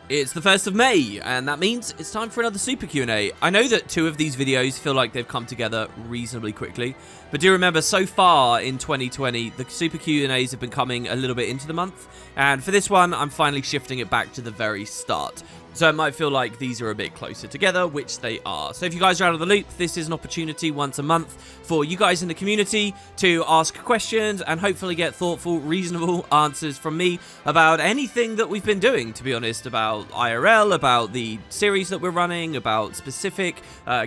It's the 1st of May, and that means it's time for another Super Q&A. I know that 2 of these videos feel like they've come together reasonably quickly, but do remember, so far in 2020, the Super Q&As have been coming a little bit into the month, and for this one, I'm finally shifting it back to the very start. So it might feel like these are a bit closer together, which they are. So if you guys are out of the loop, this is an opportunity once a month for you guys in the community to ask questions and hopefully get thoughtful, reasonable answers from me about anything that we've been doing, to be honest, about IRL, about the series that we're running, about specific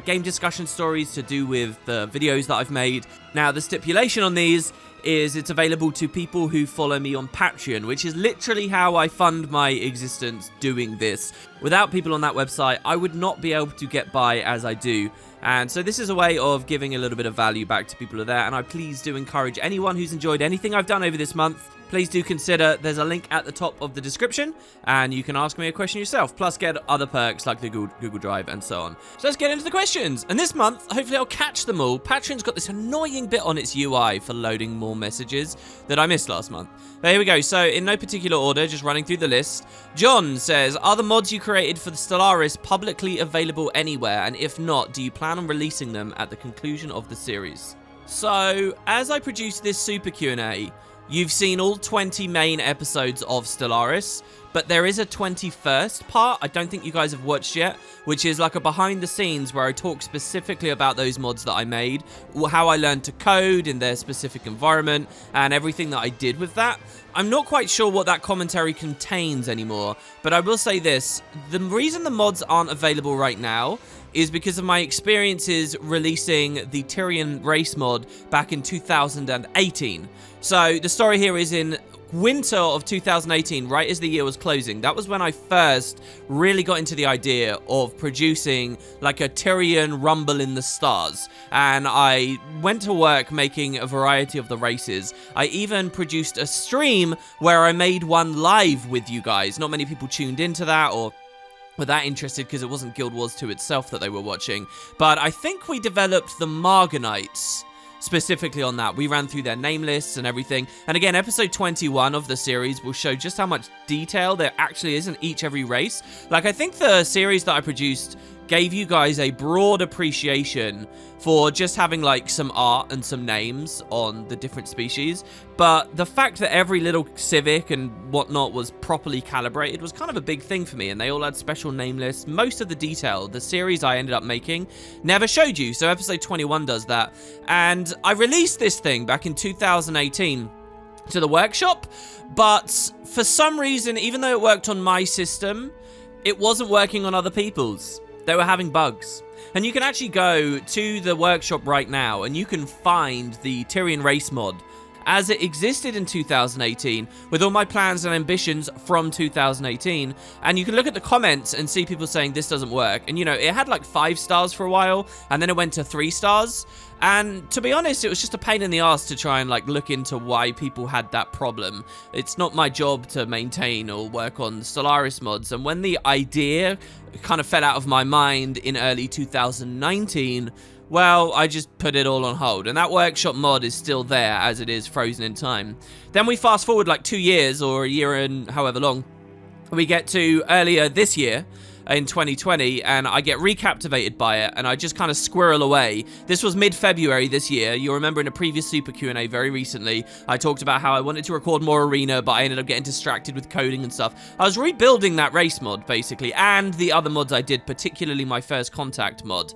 game discussion stories to do with the videos that I've made. Now, the stipulation on these is it's available to people who follow me on Patreon, which is literally how I fund my existence doing this. Without people on that website, I would not be able to get by as I do. And so this is a way of giving a little bit of value back to people who are there, and I please do encourage anyone who's enjoyed anything I've done over this month, please do consider, there's a link at the top of the description, and you can ask me a question yourself, plus get other perks like the Google Drive and so on. So let's get into the questions. And this month, hopefully I'll catch them all. Patreon's got this annoying bit on its UI for loading more messages that I missed last month. But here we go. So in no particular order, just running through the list. John says, are the mods you created for the Stellaris publicly available anywhere? And if not, do you plan on releasing them at the conclusion of the series? So as I produce this Super Q&A, you've seen all 20 main episodes of Stellaris, but there is a 21st part I don't think you guys have watched yet, which is like a behind the scenes where I talk specifically about those mods that I made, how I learned to code in their specific environment, and everything that I did with that. I'm not quite sure what that commentary contains anymore, but I will say this, the reason the mods aren't available right now is because of my experiences releasing the Tyrian race mod back in 2018. So the story here is in winter of 2018, right as the year was closing. That was when I first really got into the idea of producing like a Tyrian Rumble in the Stars. And I went to work making a variety of the races. I even produced a stream where I made one live with you guys. Not many people tuned into that or were that interested because it wasn't Guild Wars 2 itself that they were watching. But I think we developed the Marganites specifically on that. We ran through their name lists and everything. And again, episode 21 of the series will show just how much detail there actually is in every race. Like, I think the series that I produced gave you guys a broad appreciation for just having like some art and some names on the different species, but the fact that every little civic and whatnot was properly calibrated was kind of a big thing for me, and they all had special name lists. Most of the detail the series I ended up making never showed you, so episode 21 does that. And I released this thing back in 2018 to the workshop, but for some reason, even though it worked on my system, it wasn't working on other people's. They were having bugs. And you can actually go to the workshop right now and you can find the Tyrian race mod as it existed in 2018 with all my plans and ambitions from 2018. And you can look at the comments and see people saying this doesn't work. And you know, it had like 5 stars for a while and then it went to 3 stars. And to be honest, it was just a pain in the ass to try and like look into why people had that problem. It's not my job to maintain or work on Stellaris mods. And when the idea kind of fell out of my mind in early 2019, well, I just put it all on hold. And that workshop mod is still there as it is frozen in time. Then we fast forward like 2 years or a year and however long. We get to earlier this year in 2020, and I get recaptivated by it, and I just kind of squirrel away. This was mid-February this year. You'll remember in a previous Super Q&A very recently, I talked about how I wanted to record more Arena, but I ended up getting distracted with coding and stuff. I was rebuilding that race mod, basically, and the other mods I did, particularly my First Contact mod.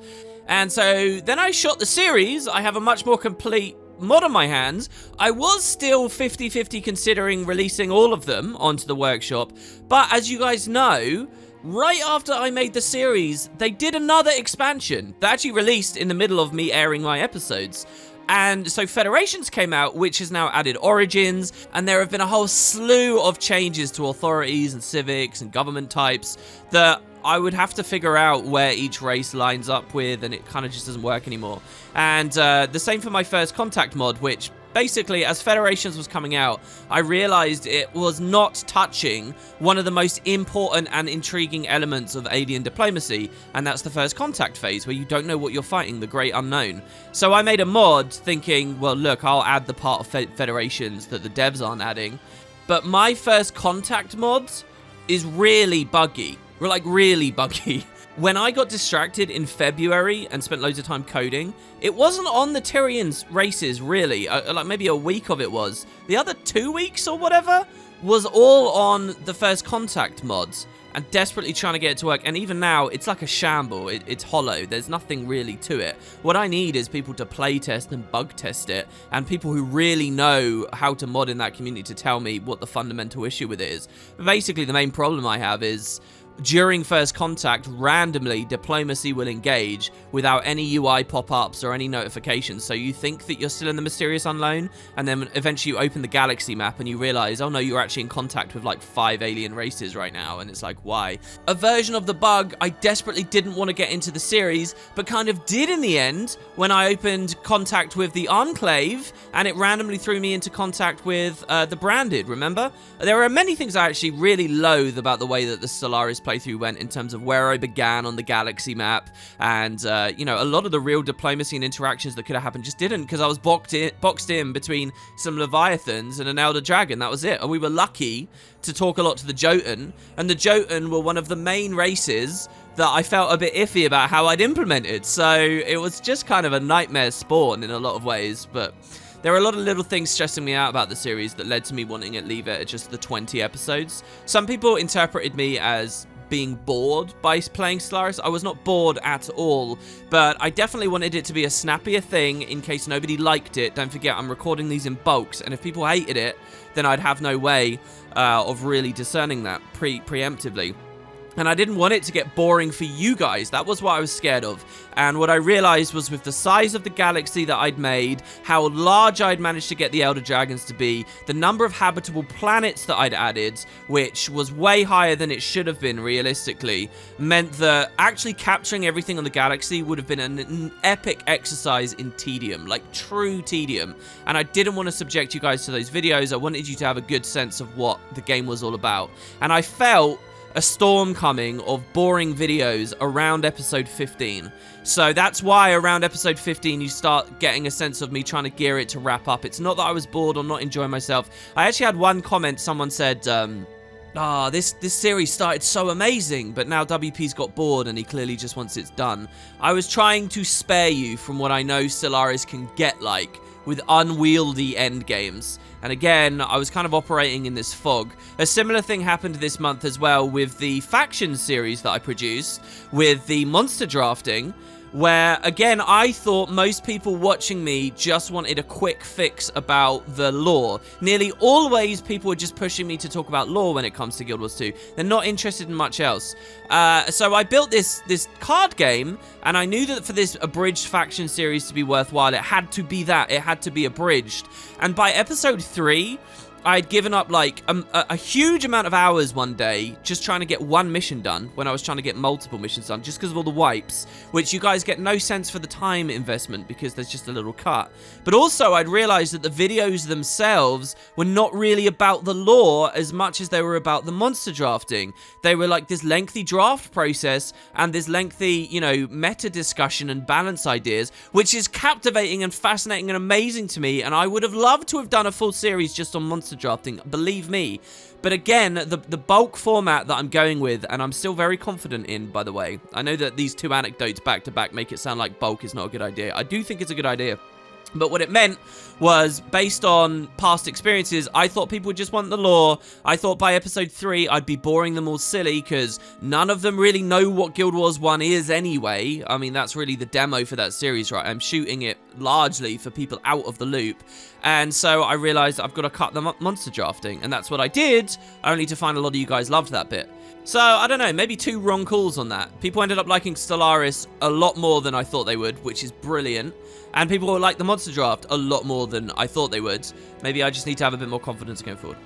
And so then I shot the series. I have a much more complete mod on my hands. I was still 50-50 considering releasing all of them onto the workshop, but as you guys know, right after I made the series, they did another expansion that actually released in the middle of me airing my episodes. And so Federations came out, which has now added Origins, and there have been a whole slew of changes to authorities and civics and government types that I would have to figure out where each race lines up with, and it kind of just doesn't work anymore. And the same for my First Contact mod, which basically, as Federations was coming out, I realized it was not touching one of the most important and intriguing elements of alien diplomacy, and that's the First Contact phase, where you don't know what you're fighting, the great unknown. So I made a mod thinking, well, look, I'll add the part of Federations that the devs aren't adding. but my first contact mod is really buggy. Like, really buggy. When I got distracted in February and spent loads of time coding, it wasn't on the Tyrion's races, really. Like, maybe a week of it was. The other 2 weeks or whatever was all on the first contact mods and desperately trying to get it to work. And even now, it's like a shamble. It's hollow. There's nothing really to it. What I need is people to playtest and bug test it, and people who really know how to mod in that community to tell me what the fundamental issue with it is. But basically, the main problem I have is during first contact, randomly, diplomacy will engage without any UI pop-ups or any notifications. So you think that you're still in the mysterious unknown, and then eventually you open the galaxy map and you realize, oh no, you're actually in contact with like 5 alien races right now. And it's like, why? A version of the bug I desperately didn't want to get into the series, but kind of did in the end when I opened contact with the Enclave, and it randomly threw me into contact with the Branded, remember? There are many things I actually really loathe about the way that the Stellaris playthrough went in terms of where I began on the galaxy map, and you know, a lot of the real diplomacy and interactions that could have happened just didn't, because I was boxed in between some Leviathans and an Elder Dragon. That was it. And we were lucky to talk a lot to the Jotun, and the Jotun were one of the main races that I felt a bit iffy about how I'd implemented. So it was just kind of a nightmare spawn in a lot of ways. But there are a lot of little things stressing me out about the series that led to me wanting to leave it at just the 20 episodes. Some people interpreted me as being bored by playing Stellaris. I was not bored at all, but I definitely wanted it to be a snappier thing in case nobody liked it. Don't forget, I'm recording these in bulks, and if people hated it, then I'd have no way of really discerning that preemptively. And I didn't want it to get boring for you guys. That was what I was scared of. And what I realized was, with the size of the galaxy that I'd made, how large I'd managed to get the Elder Dragons to be, the number of habitable planets that I'd added, which was way higher than it should have been realistically, meant that actually capturing everything on the galaxy would have been an epic exercise in tedium, like true tedium. And I didn't want to subject you guys to those videos. I wanted you to have a good sense of what the game was all about. And I felt a storm coming of boring videos around episode 15. So that's why around episode 15 you start getting a sense of me trying to gear it to wrap up. It's not that I was bored or not enjoying myself. I actually had one comment. Someone said, this series started so amazing, but now WP's got bored and he clearly just wants it done. I was trying to spare you from what I know Stellaris can get like with unwieldy end games. And again, I was kind of operating in this fog. A similar thing happened this month as well with the faction series that I produced with the monster drafting, where, again, I thought most people watching me just wanted a quick fix about the lore. Nearly always, people are just pushing me to talk about lore when it comes to Guild Wars 2. They're not interested in much else. So I built this card game, and I knew that for this abridged faction series to be worthwhile, it had to be that. It had to be abridged. And by episode 3... I'd given up like a huge amount of hours one day just trying to get one mission done when I was trying to get multiple missions done, just because of all the wipes, which you guys get no sense for the time investment because there's just a little cut. But also I'd realized that the videos themselves were not really about the lore as much as they were about the monster drafting. They were like this lengthy draft process and this lengthy, you know, meta discussion and balance ideas, which is captivating and fascinating and amazing to me. And I would have loved to have done a full series just on monster drafting, believe me. But again, the bulk format that I'm going with, and I'm still very confident in, by the way. I know that these two anecdotes back to back make it sound like bulk is not a good idea. I do think it's a good idea. But what it meant was, based on past experiences, I thought people would just want the lore. I thought by episode 3, I'd be boring them all silly, because none of them really know what Guild Wars 1 is anyway. I mean, that's really the demo for that series, right? I'm shooting it largely for people out of the loop. And so I realized I've got to cut the monster drafting. And that's what I did, only to find a lot of you guys loved that bit. So, I don't know, maybe 2 wrong calls on that. People ended up liking Stellaris a lot more than I thought they would, which is brilliant. And people like the monster draft a lot more than I thought they would. Maybe I just need to have a bit more confidence going forward.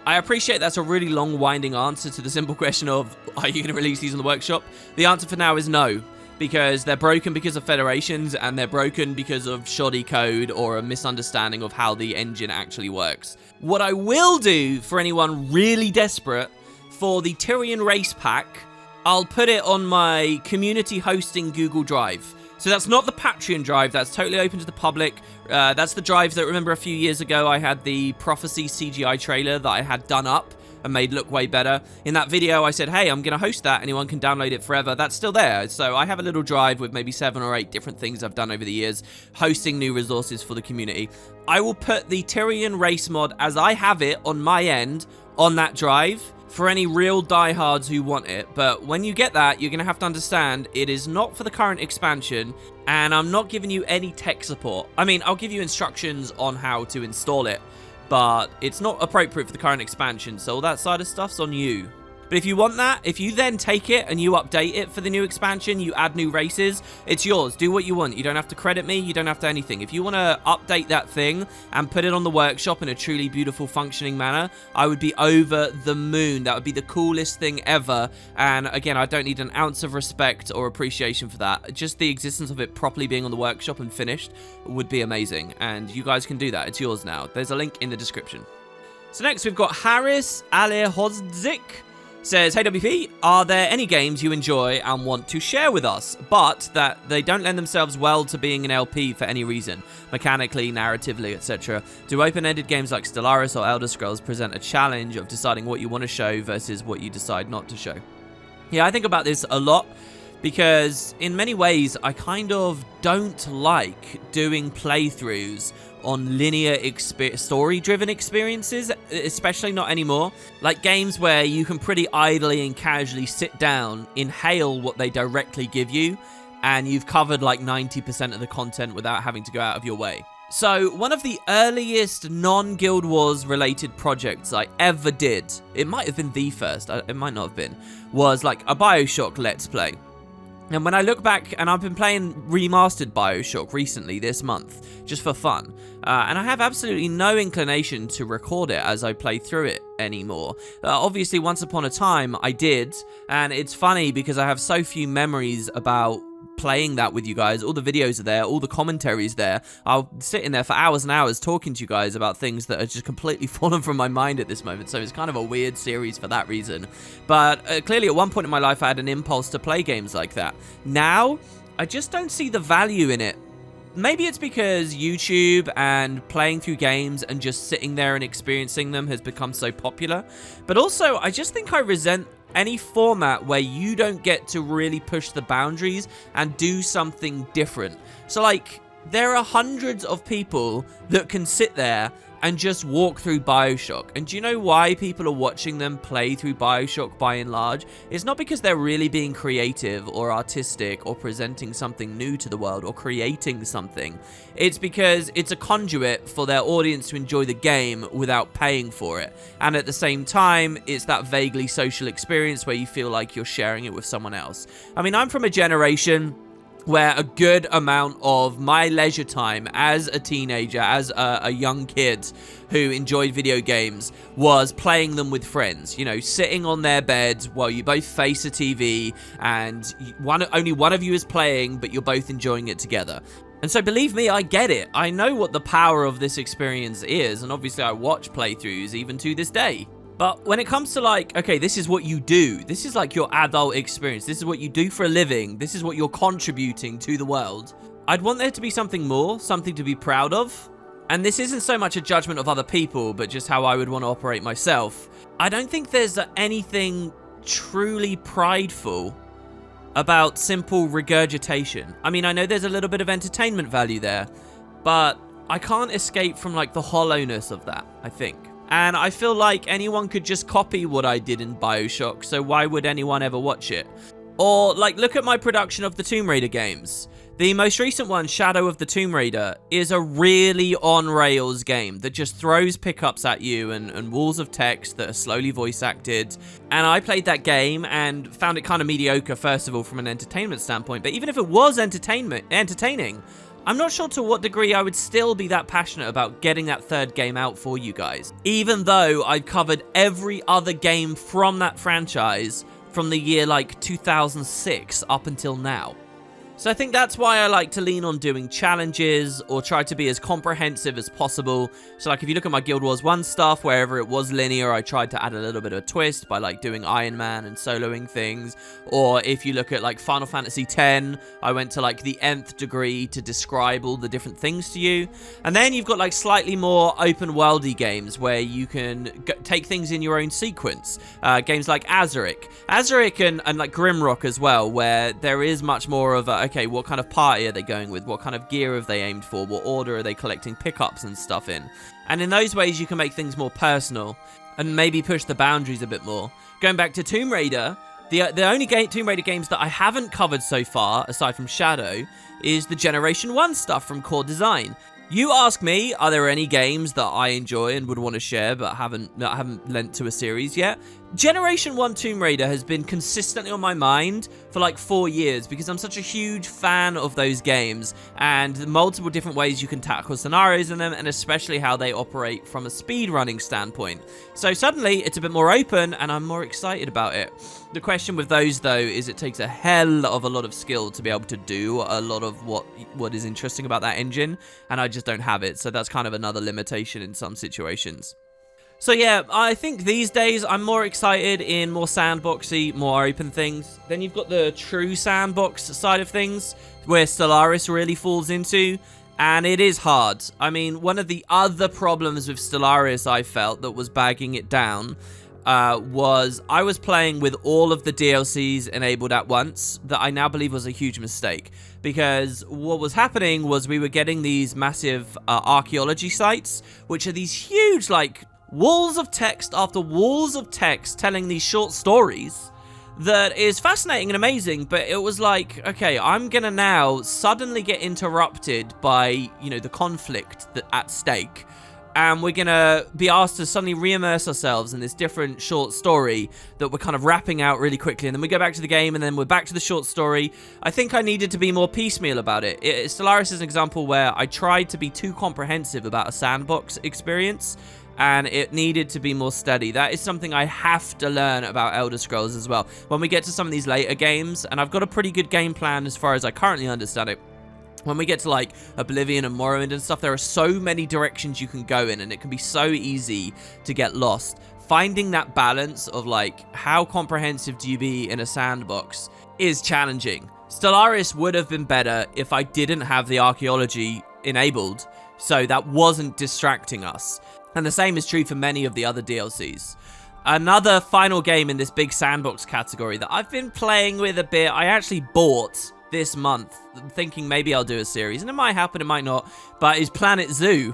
I appreciate that's a really long, winding answer to the simple question of, are you going to release these on the workshop? The answer for now is no, because they're broken because of federations, and they're broken because of shoddy code or a misunderstanding of how the engine actually works. What I will do for anyone really desperate, for the Tyrion race pack, I'll put it on my community hosting Google Drive. So that's not the Patreon drive, that's totally open to the public. That's the drive that, remember a few years ago, I had the Prophecy CGI trailer that I had done up and made look way better. In that video, I said, hey, I'm going to host that. Anyone can download it forever. That's still there. So I have a little drive with maybe 7 or 8 different things I've done over the years, hosting new resources for the community. I will put the Tyrian race mod as I have it on my end on that drive for any real diehards who want it. But when you get that, you're going to have to understand it is not for the current expansion, and I'm not giving you any tech support. I mean, I'll give you instructions on how to install it, but it's not appropriate for the current expansion, so all that side of stuff's on you. But if you want that, if you then take it and you update it for the new expansion, you add new races, it's yours. Do what you want. You don't have to credit me. You don't have to anything. If you want to update that thing and put it on the workshop in a truly beautiful, functioning manner, I would be over the moon. That would be the coolest thing ever. And again, I don't need an ounce of respect or appreciation for that. Just the existence of it properly being on the workshop and finished would be amazing. And you guys can do that. It's yours now. There's a link in the description. So next we've got Haris Alehozzik. Says, hey WP, are there any games you enjoy and want to share with us, but that they don't lend themselves well to being an LP for any reason, mechanically, narratively, etc.? Do open-ended games like Stellaris or Elder Scrolls present a challenge of deciding what you want to show versus what you decide not to show? Yeah, I think about this a lot, because in many ways, I kind of don't like doing playthroughs on linear story-driven experiences, especially not anymore. Like games where you can pretty idly and casually sit down, inhale what they directly give you, and you've covered like 90% of the content without having to go out of your way. So one of the earliest non-Guild Wars related projects I ever did, it might have been the first, it might not have been, was like a BioShock Let's Play. And when I look back, and I've been playing remastered BioShock recently this month, just for fun, and I have absolutely no inclination to record it as I play through it anymore. Obviously, once upon a time, I did, and it's funny because I have so few memories about playing that with you guys. All the videos are there, all the commentaries there. I'll sit in there for hours and hours talking to you guys about things that are just completely fallen from my mind at this moment, so it's kind of a weird series for that reason. But clearly at one point in my life I had an impulse to play games like that. Now, I just don't see the value in it. Maybe it's because YouTube and playing through games and just sitting there and experiencing them has become so popular, but also I just think I resent any format where you don't get to really push the boundaries and do something different. So like, there are hundreds of people that can sit there and just walk through BioShock. And do you know why people are watching them play through BioShock by and large? It's not because they're really being creative or artistic or presenting something new to the world or creating something. It's because it's a conduit for their audience to enjoy the game without paying for it. And at the same time, it's that vaguely social experience where you feel like you're sharing it with someone else. I mean, I'm from a generation where a good amount of my leisure time as a teenager, as a young kid who enjoyed video games, was playing them with friends. You know, sitting on their bed while you both face a TV and only one of you is playing, but you're both enjoying it together. And so believe me, I get it. I know what the power of this experience is, and obviously I watch playthroughs even to this day. But when it comes to like, okay, this is what you do. This is like your adult experience. This is what you do for a living. This is what you're contributing to the world. I'd want there to be something more, something to be proud of. And this isn't so much a judgment of other people, but just how I would want to operate myself. I don't think there's anything truly prideful about simple regurgitation. I mean, I know there's a little bit of entertainment value there, but I can't escape from like the hollowness of that, I think. And I feel like anyone could just copy what I did in BioShock, so why would anyone ever watch it? Or, like, look at my production of the Tomb Raider games. The most recent one, Shadow of the Tomb Raider, is a really on-rails game that just throws pickups at you and walls of text that are slowly voice-acted. And I played that game and found it kind of mediocre, first of all, from an entertainment standpoint. But even if it was entertaining, I'm not sure to what degree I would still be that passionate about getting that third game out for you guys, even though I've covered every other game from that franchise from the year like 2006 up until now. So I think that's why I like to lean on doing challenges or try to be as comprehensive as possible. So like if you look at my Guild Wars 1 stuff, wherever it was linear, I tried to add a little bit of a twist by like doing Iron Man and soloing things. Or if you look at like Final Fantasy X, I went to like the nth degree to describe all the different things to you. And then you've got like slightly more open worldy games where you can take things in your own sequence. Games like Azuric and like Grimrock as well, where there is much more of a, okay, what kind of party are they going with? What kind of gear have they aimed for? What order are they collecting pickups and stuff in? And in those ways, you can make things more personal and maybe push the boundaries a bit more. Going back to Tomb Raider, the only Tomb Raider games that I haven't covered so far, aside from Shadow, is the Generation 1 stuff from Core Design. You ask me, are there any games that I enjoy and would want to share but haven't lent to a series yet? Generation 1 Tomb Raider has been consistently on my mind for like 4 years because I'm such a huge fan of those games and the multiple different ways you can tackle scenarios in them, and especially how they operate from a speedrunning standpoint. So suddenly it's a bit more open and I'm more excited about it. The question with those though is it takes a hell of a lot of skill to be able to do a lot of what is interesting about that engine, and I just don't have it, so that's kind of another limitation in some situations. So yeah, I think these days I'm more excited in more sandboxy, more open things. Then you've got the true sandbox side of things, where Stellaris really falls into, and it is hard. I mean, one of the other problems with Stellaris I felt that was bagging it down was I was playing with all of the DLCs enabled at once, that I now believe was a huge mistake. Because what was happening was we were getting these massive archaeology sites, which are these huge, like, walls of text after walls of text telling these short stories that is fascinating and amazing, but it was like, okay, I'm gonna now suddenly get interrupted by, you know, the conflict at stake, and we're gonna be asked to suddenly re-immerse ourselves in this different short story that we're kind of wrapping out really quickly, and then we go back to the game, and then we're back to the short story. I think I needed to be more piecemeal about it. Stellaris is an example where I tried to be too comprehensive about a sandbox experience, and it needed to be more steady. That is something I have to learn about Elder Scrolls as well. When we get to some of these later games, and I've got a pretty good game plan as far as I currently understand it, when we get to like Oblivion and Morrowind and stuff, there are so many directions you can go in, and it can be so easy to get lost. Finding that balance of like, how comprehensive do you be in a sandbox is challenging. Stellaris would have been better if I didn't have the archaeology enabled, so that wasn't distracting us. And the same is true for many of the other DLCs. Another final game in this big sandbox category that I've been playing with a bit, I actually bought this month, thinking maybe I'll do a series, and it might happen, it might not, but is Planet Zoo.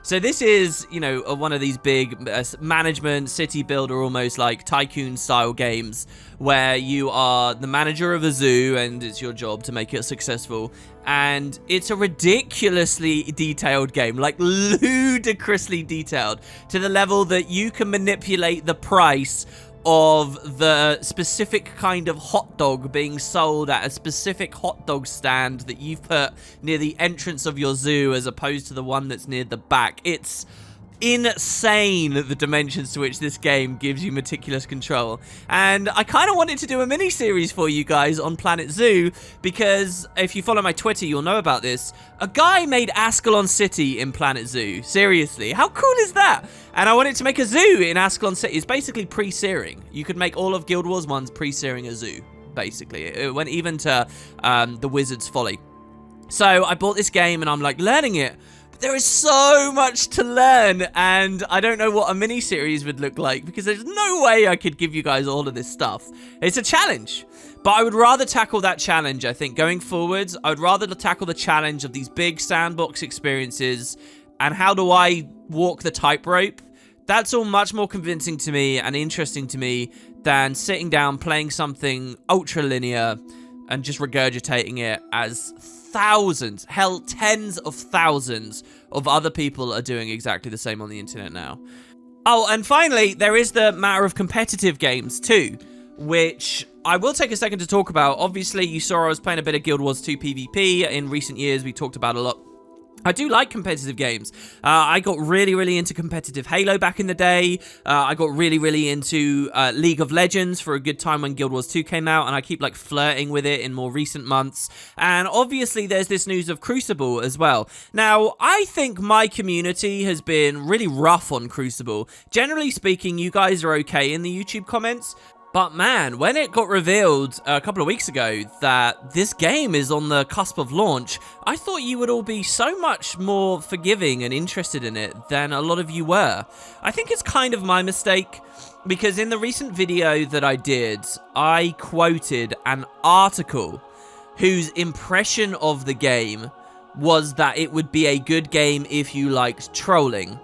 So this is, you know, one of these big management, city builder, almost like tycoon style games, where you are the manager of a zoo and it's your job to make it successful. And it's a ridiculously detailed game, like ludicrously detailed, to the level that you can manipulate the price of the specific kind of hot dog being sold at a specific hot dog stand that you've put near the entrance of your zoo as opposed to the one that's near the back. It's insane, the dimensions to which this game gives you meticulous control. And I kind of wanted to do a mini-series for you guys on Planet Zoo, because if you follow my Twitter, you'll know about this. A guy made Ascalon City in Planet Zoo. Seriously, how cool is that? And I wanted to make a zoo in Ascalon City. It's basically pre-searing. You could make all of Guild Wars 1's pre-searing a zoo, basically. It went even to the Wizard's Folly. So I bought this game and I'm like learning it. There is so much to learn, and I don't know what a mini-series would look like, because there's no way I could give you guys all of this stuff. It's a challenge, but I would rather tackle that challenge, I think, going forwards. I would rather tackle the challenge of these big sandbox experiences, and how do I walk the tightrope? That's all much more convincing to me and interesting to me than sitting down, playing something ultra-linear, and just regurgitating it as thousands, hell, tens of thousands of other people are doing exactly the same on the internet now. Oh, and finally, there is the matter of competitive games too, which I will take a second to talk about. Obviously, you saw I was playing a bit of Guild Wars 2 PvP in recent years. We talked about a lot I do like competitive games. I got really into competitive Halo back in the day. I got really into League of Legends for a good time when Guild Wars 2 came out, and I keep like flirting with it in more recent months. And obviously there's this news of Crucible as well. Now, I think my community has been really rough on Crucible. Generally speaking, you guys are okay in the YouTube comments. But man, when it got revealed a couple of weeks ago that this game is on the cusp of launch, I thought you would all be so much more forgiving and interested in it than a lot of you were. I think it's kind of my mistake, because in the recent video that I did, I quoted an article whose impression of the game was that it would be a good game if you liked trolling.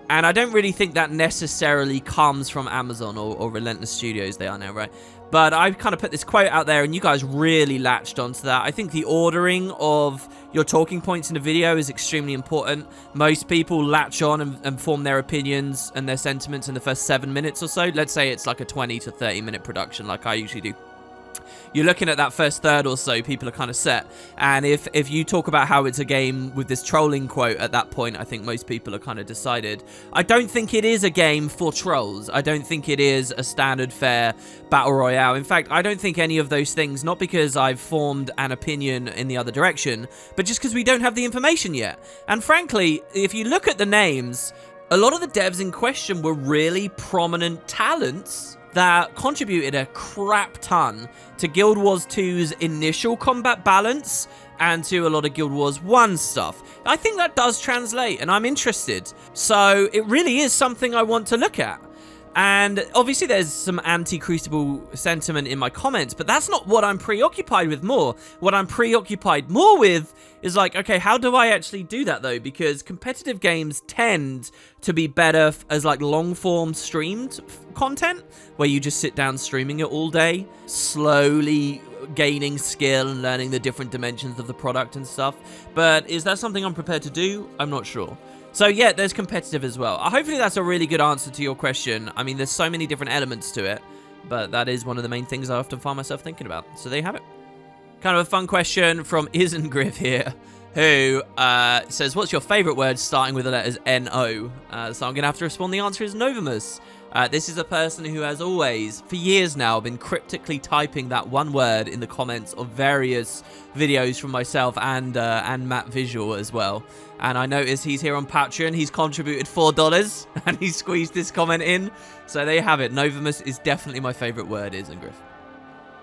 And I don't really think that necessarily comes from Amazon or Relentless Studios, they are now, right? But I kind of put this quote out there, and you guys really latched onto that. I think the ordering of your talking points in a video is extremely important. Most people latch on and form their opinions and their sentiments in the first 7 minutes or so. Let's say it's like a 20 to 30 minute production like I usually do. You're looking at that first third or so, people are kind of set. And if you talk about how it's a game with this trolling quote at that point, I think most people are kind of decided. I don't think it is a game for trolls. I don't think it is a standard fare battle royale. In fact, I don't think any of those things, not because I've formed an opinion in the other direction, but just because we don't have the information yet. And frankly, if you look at the names, a lot of the devs in question were really prominent talents that contributed a crap ton to Guild Wars 2's initial combat balance and to a lot of Guild Wars 1 stuff. I think that does translate, and I'm interested. So it really is something I want to look at. And obviously there's some anti-Crucible sentiment in my comments, but that's not what I'm preoccupied with more. What I'm preoccupied more with is like, okay, how do I actually do that though? Because competitive games tend to be better as like long-form streamed content, where you just sit down streaming it all day, slowly gaining skill and learning the different dimensions of the product and stuff. But is that something I'm prepared to do? I'm not sure. So yeah, there's competitive as well. Hopefully that's a really good answer to your question. I mean, there's so many different elements to it, but that is one of the main things I often find myself thinking about. So there you have it. Kind of a fun question from Isn't Griff here, who says, what's your favorite word starting with the letters N-O? So I'm going to have to respond. The answer is Novamus. This is a person who has always, for years now, been cryptically typing that one word in the comments of various videos from myself and Matt Visual as well. And I notice he's here on Patreon. He's contributed $4 and he squeezed this comment in. So there you have it. Novamus is definitely my favorite word, isn't Griff?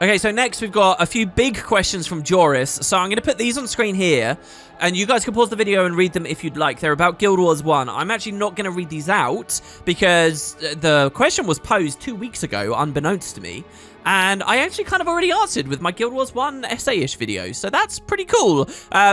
Okay, so next we've got a few big questions from Joris. So I'm going to put these on screen here, and you guys can pause the video and read them if you'd like. They're about Guild Wars 1. I'm actually not going to read these out because the question was posed 2 weeks ago, unbeknownst to me. And I actually kind of already answered with my Guild Wars 1 essay-ish video, so that's pretty cool.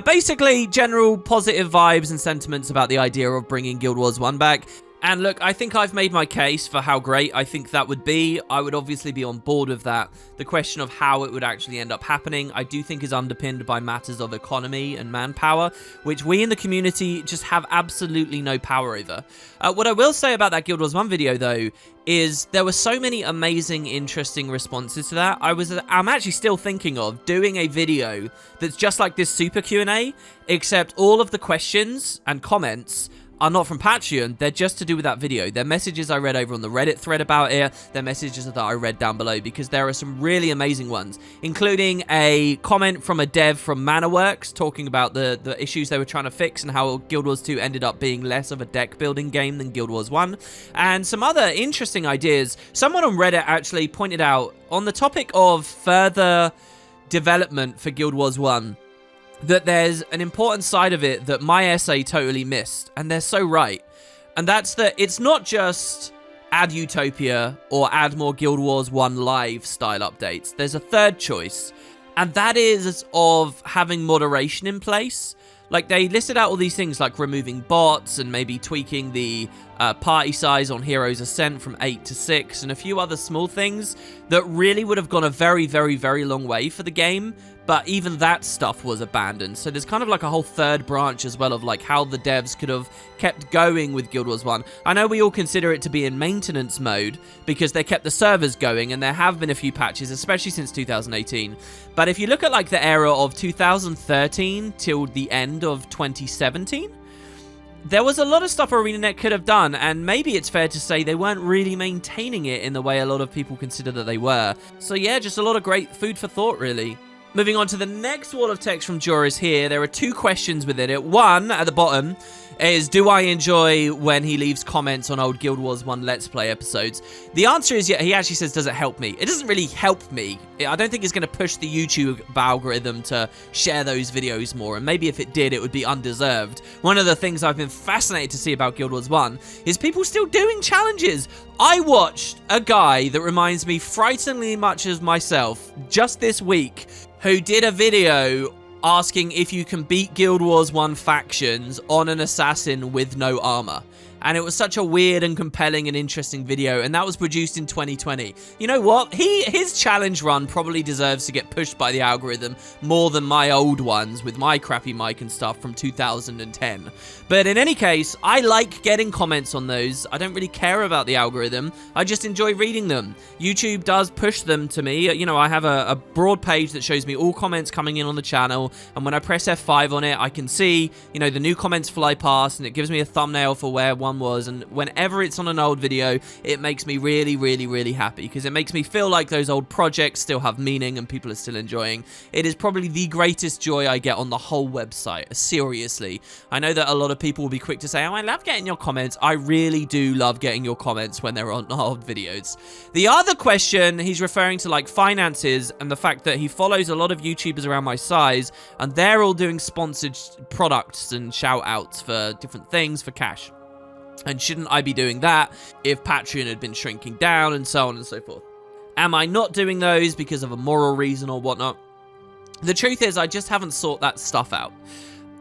Basically, general positive vibes and sentiments about the idea of bringing Guild Wars 1 back. And look, I think I've made my case for how great I think that would be. I would obviously be on board with that. The question of how it would actually end up happening, I do think is underpinned by matters of economy and manpower, which we in the community just have absolutely no power over. What I will say about that Guild Wars 1 video, though, is there were so many amazing, interesting responses to that. I'm actually still thinking of doing a video that's just like this super Q&A, except all of the questions and comments are not from Patreon. They're just to do with that video. They're messages I read over on the Reddit thread about it. They're messages that I read down below, because there are some really amazing ones, including a comment from a dev from Manaworks talking about the issues they were trying to fix and how Guild Wars 2 ended up being less of a deck building game than Guild Wars 1, and some other interesting ideas. Someone on Reddit actually pointed out on the topic of further development for Guild Wars 1, that there's an important side of it that my essay totally missed, and they're so right. And that's that it's not just add Utopia or add more Guild Wars 1 live style updates. There's a third choice, and that is of having moderation in place. Like, they listed out all these things like removing bots and maybe tweaking the party size on Heroes Ascent from 8 to 6, and a few other small things that really would have gone a very, very, very long way for the game, but even that stuff was abandoned. So there's kind of like a whole third branch as well of like how the devs could have kept going with Guild Wars 1. I know we all consider it to be in maintenance mode because they kept the servers going, and there have been a few patches, especially since 2018. But if you look at like the era of 2013 till the end of 2017, there was a lot of stuff ArenaNet could have done, and maybe it's fair to say they weren't really maintaining it in the way a lot of people consider that they were. So yeah, just a lot of great food for thought, really. Moving on to the next wall of text from Joris here, there are 2 questions within it. One, at the bottom, is do I enjoy when he leaves comments on old Guild Wars 1 Let's Play episodes? The answer is yeah, he actually says, does it help me? It doesn't really help me. I don't think it's going to push the YouTube algorithm to share those videos more, and maybe if it did, it would be undeserved. One of the things I've been fascinated to see about Guild Wars 1 is people still doing challenges. I watched a guy that reminds me frighteningly much of myself just this week who did a video asking if you can beat Guild Wars 1 factions on an assassin with no armor. And it was such a weird and compelling and interesting video, and that was produced in 2020. You know what? His challenge run probably deserves to get pushed by the algorithm more than my old ones with my crappy mic and stuff from 2010. But in any case, I like getting comments on those. I don't really care about the algorithm. I just enjoy reading them. YouTube does push them to me. You know, I have a broad page that shows me all comments coming in on the channel, and when I press F5 on it, I can see, you know, the new comments fly past, and it gives me a thumbnail for where one was, and whenever it's on an old video, it makes me really, really, really happy, because it makes me feel like those old projects still have meaning and people are still enjoying. It is probably the greatest joy I get on the whole website, seriously. I know that a lot of people will be quick to say, oh, I love getting your comments. I really do love getting your comments when they're on old videos. The other question, he's referring to like finances and the fact that he follows a lot of YouTubers around my size, and they're all doing sponsored products and shout outs for different things for cash. And shouldn't I be doing that if Patreon had been shrinking down, and so on and so forth? Am I not doing those because of a moral reason or whatnot? The truth is, I just haven't sought that stuff out.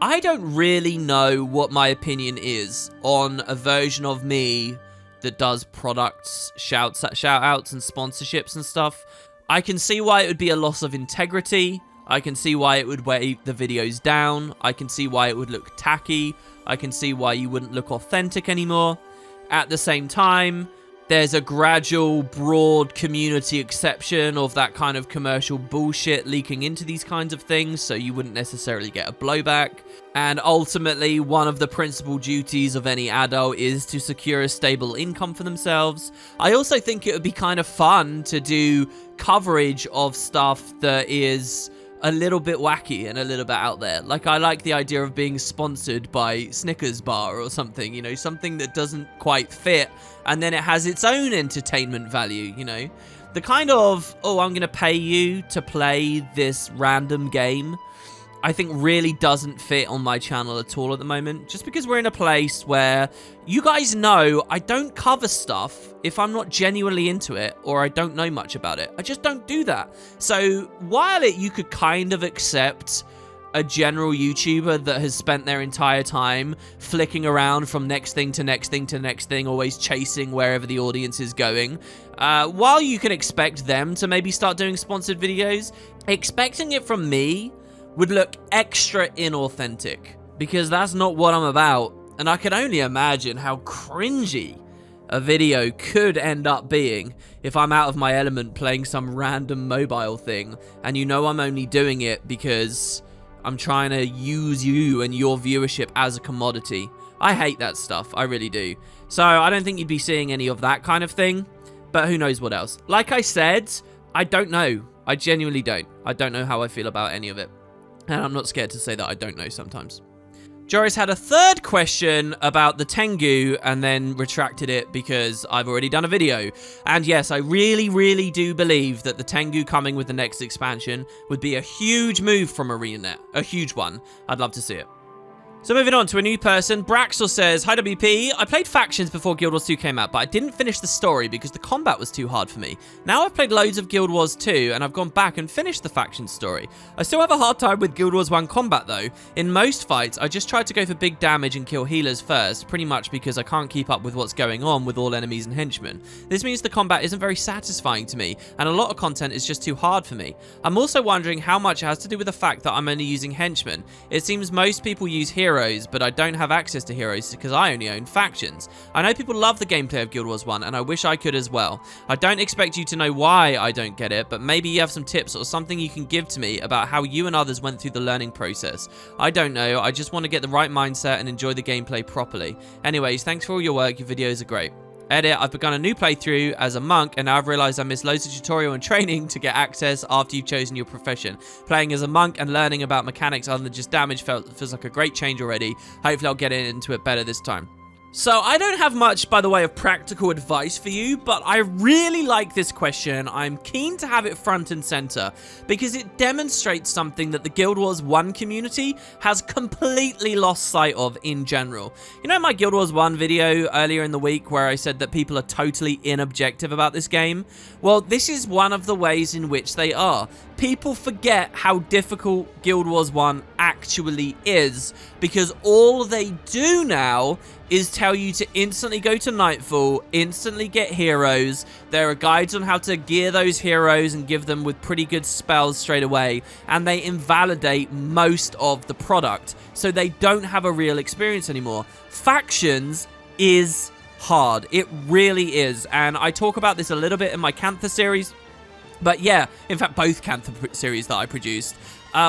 I don't really know what my opinion is on a version of me that does products, shout outs and sponsorships and stuff. I can see why it would be a loss of integrity. I can see why it would weigh the videos down. I can see why it would look tacky. I can see why you wouldn't look authentic anymore. At the same time, there's a gradual, broad community exception of that kind of commercial bullshit leaking into these kinds of things, so you wouldn't necessarily get a blowback. And ultimately, one of the principal duties of any adult is to secure a stable income for themselves. I also think it would be kind of fun to do coverage of stuff that is a little bit wacky and a little bit out there. Like, I like the idea of being sponsored by Snickers bar or something, you know, something that doesn't quite fit, and then it has its own entertainment value, you know. The kind of, oh, I'm going to pay you to play this random game, I think really doesn't fit on my channel at all at the moment, just because we're in a place where you guys know I don't cover stuff if I'm not genuinely into it or I don't know much about it. I just don't do that. So while you could kind of accept a general YouTuber that has spent their entire time flicking around from next thing to next thing to next thing, always chasing wherever the audience is going, while you can expect them to maybe start doing sponsored videos, expecting it from me would look extra inauthentic, because that's not what I'm about. And I can only imagine how cringy a video could end up being if I'm out of my element playing some random mobile thing, and you know I'm only doing it because I'm trying to use you and your viewership as a commodity. I hate that stuff, I really do. So I don't think you'd be seeing any of that kind of thing, but who knows what else. Like I said, I don't know. I genuinely don't. I don't know how I feel about any of it. And I'm not scared to say that I don't know sometimes. Joris had a third question about the Tengu and then retracted it because I've already done a video. And yes, I really, really do believe that the Tengu coming with the next expansion would be a huge move from ArenaNet. A huge one. I'd love to see it. So moving on to a new person, Braxel says, "Hi WP, I played Factions before Guild Wars 2 came out, but I didn't finish the story because the combat was too hard for me. Now I've played loads of Guild Wars 2 and I've gone back and finished the Factions story. I still have a hard time with Guild Wars 1 combat though. In most fights, I just try to go for big damage and kill healers first, pretty much because I can't keep up with what's going on with all enemies and henchmen. This means the combat isn't very satisfying to me, and a lot of content is just too hard for me. I'm also wondering how much it has to do with the fact that I'm only using henchmen. It seems most people use heroes, but I don't have access to heroes because I only own Factions. I know people love the gameplay of Guild Wars 1, and I wish I could as well. I don't expect you to know why I don't get it, but maybe you have some tips or something you can give to me about how you and others went through the learning process. I don't know, I just want to get the right mindset and enjoy the gameplay properly. Anyways, thanks for all your work, your videos are great. Edit, I've begun a new playthrough as a monk, and now I've realised I missed loads of tutorial and training to get access after you've chosen your profession. Playing as a monk and learning about mechanics other than just damage feels like a great change already. Hopefully I'll get into it better this time. So I don't have much by the way of practical advice for you, but I really like this question. I'm keen to have it front and center because it demonstrates something that the Guild Wars 1 community has completely lost sight of in general. You know my Guild Wars 1 video earlier in the week where I said that people are totally inobjective about this game? Well, this is one of the ways in which they are. People forget how difficult Guild Wars 1 actually is because all they do now is tell you to instantly go to Nightfall, instantly get heroes. There are guides on how to gear those heroes and give them with pretty good spells straight away, and they invalidate most of the product, so they don't have a real experience anymore. Factions is hard. It really is, and I talk about this a little bit in my Cantha series, but yeah, in fact, both Cantha series that I produced.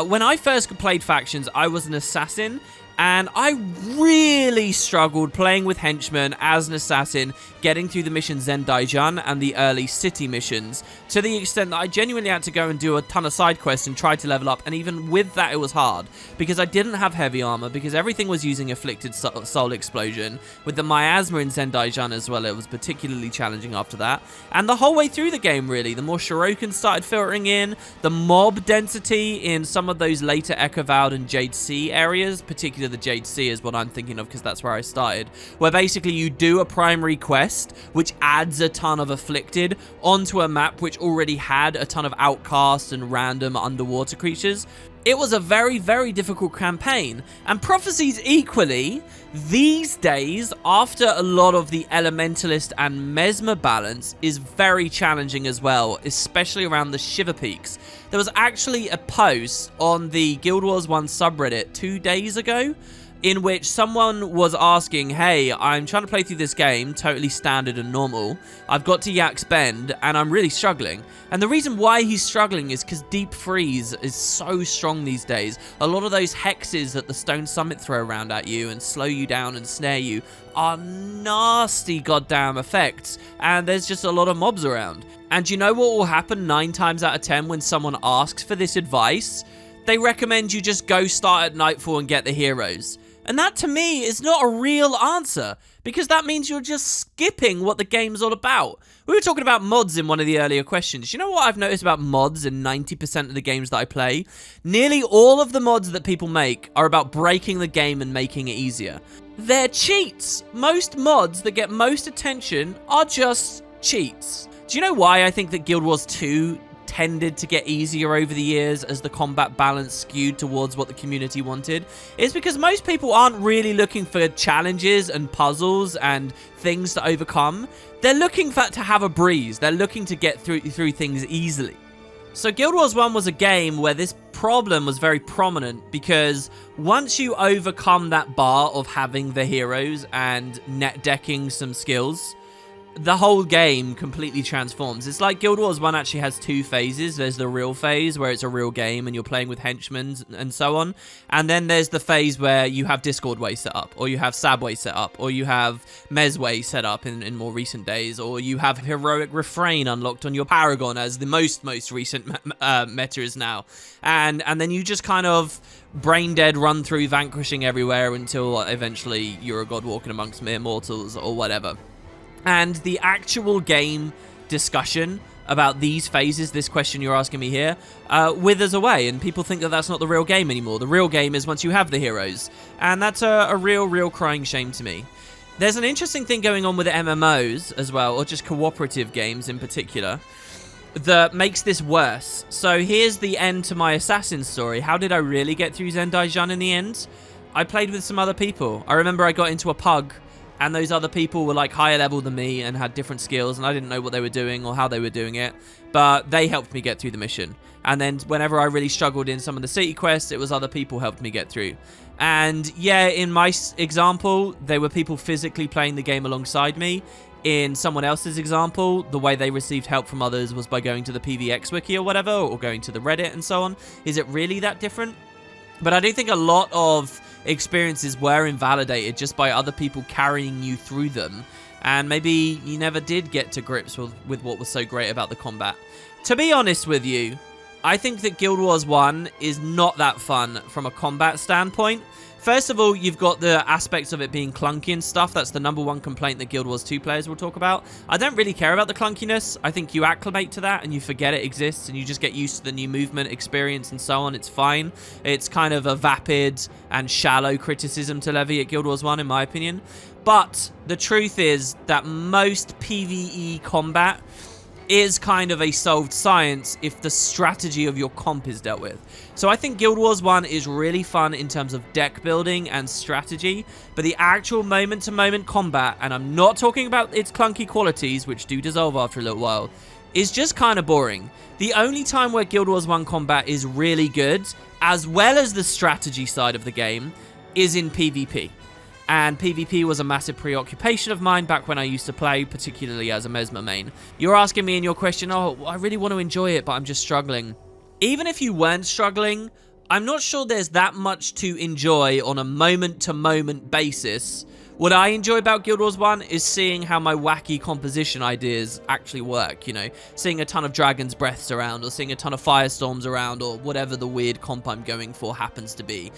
When I first played Factions, I was an assassin, and I really struggled playing with henchmen as an assassin, getting through the mission Zendaijan and the early city missions, to the extent that I genuinely had to go and do a ton of side quests and try to level up, and even with that it was hard, because I didn't have heavy armor, because everything was using Afflicted Soul Explosion. With the miasma in Zendaijan as well, it was particularly challenging after that, and the whole way through the game really, the more Shuriken started filtering in, the mob density in some of those later Echovald and Jade Sea areas, particularly the Jade Sea is what I'm thinking of because that's where I started, where basically you do a primary quest which adds a ton of Afflicted onto a map which already had a ton of outcasts and random underwater creatures. It was a very, very difficult campaign, and Prophecies equally, these days, after a lot of the Elementalist and Mesmer balance, is very challenging as well, especially around the Shiver Peaks. There was actually a post on the Guild Wars 1 subreddit 2 days ago, in which someone was asking, hey, I'm trying to play through this game, totally standard and normal. I've got to Yak's Bend, and I'm really struggling. And the reason why he's struggling is because Deep Freeze is so strong these days. A lot of those hexes that the Stone Summit throw around at you and slow you down and snare you are nasty goddamn effects. And there's just a lot of mobs around. And you know what will happen 9 times out of 10 when someone asks for this advice? They recommend you just go start at Nightfall and get the heroes. And that, to me, is not a real answer, because that means you're just skipping what the game's all about. We were talking about mods in one of the earlier questions. You know what I've noticed about mods in 90% of the games that I play? Nearly all of the mods that people make are about breaking the game and making it easier. They're cheats. Most mods that get most attention are just cheats. Do you know why I think that Guild Wars 2 tended to get easier over the years as the combat balance skewed towards what the community wanted? Is because most people aren't really looking for challenges and puzzles and things to overcome. They're looking for to have a breeze. They're looking to get through things easily. So Guild Wars 1 was a game where this problem was very prominent, because once you overcome that bar of having the heroes and net decking some skills, the whole game completely transforms. It's like Guild Wars 1 actually has 2 phases. There's the real phase where it's a real game and you're playing with henchmen and so on. And then there's the phase where you have Discord Way set up, or you have Sabway set up, or you have Mezway set up in more recent days, or you have Heroic Refrain unlocked on your Paragon as the most recent meta is now. And then you just kind of brain dead run through vanquishing everywhere until eventually you're a god walking amongst mere mortals or whatever. And the actual game discussion about these phases, this question you're asking me here, withers away, and people think that that's not the real game anymore. The real game is once you have the heroes, and that's a real crying shame to me. There's an interesting thing going on with the MMOs as well, or just cooperative games in particular, that makes this worse. So here's the end to my Assassin story. How did I really get through Zendaijan in the end? I played with some other people. I remember I got into a pug, and those other people were like higher level than me and had different skills, and I didn't know what they were doing or how they were doing it, but they helped me get through the mission. And then whenever I really struggled in some of the city quests, it was other people helped me get through. And yeah, in my example, they were people physically playing the game alongside me. In someone else's example, the way they received help from others was by going to the PvX wiki or whatever, or going to the Reddit and so on. Is it really that different? But I do think a lot of experiences were invalidated just by other people carrying you through them, and maybe you never did get to grips with what was so great about the combat. To be honest with you, I think that Guild Wars 1 is not that fun from a combat standpoint. First of all, you've got the aspects of it being clunky and stuff. That's the #1 complaint that Guild Wars 2 players will talk about. I don't really care about the clunkiness. I think you acclimate to that and you forget it exists and you just get used to the new movement, experience, and so on. It's fine. It's kind of a vapid and shallow criticism to levy at Guild Wars 1, in my opinion. But the truth is that most PvE combat is kind of a solved science if the strategy of your comp is dealt with. So I think Guild Wars 1 is really fun in terms of deck building and strategy, but the actual moment-to-moment combat, and I'm not talking about its clunky qualities, which do dissolve after a little while, is just kind of boring. The only time where Guild Wars 1 combat is really good, as well as the strategy side of the game, is in PvP. And PvP was a massive preoccupation of mine back when I used to play, particularly as a Mesmer main. You're asking me in your question, oh, I really want to enjoy it, but I'm just struggling. Even if you weren't struggling, I'm not sure there's that much to enjoy on a moment-to-moment basis. What I enjoy about Guild Wars 1 is seeing how my wacky composition ideas actually work, you know, seeing a ton of Dragon's Breaths around, or seeing a ton of Firestorms around, or whatever the weird comp I'm going for happens to be,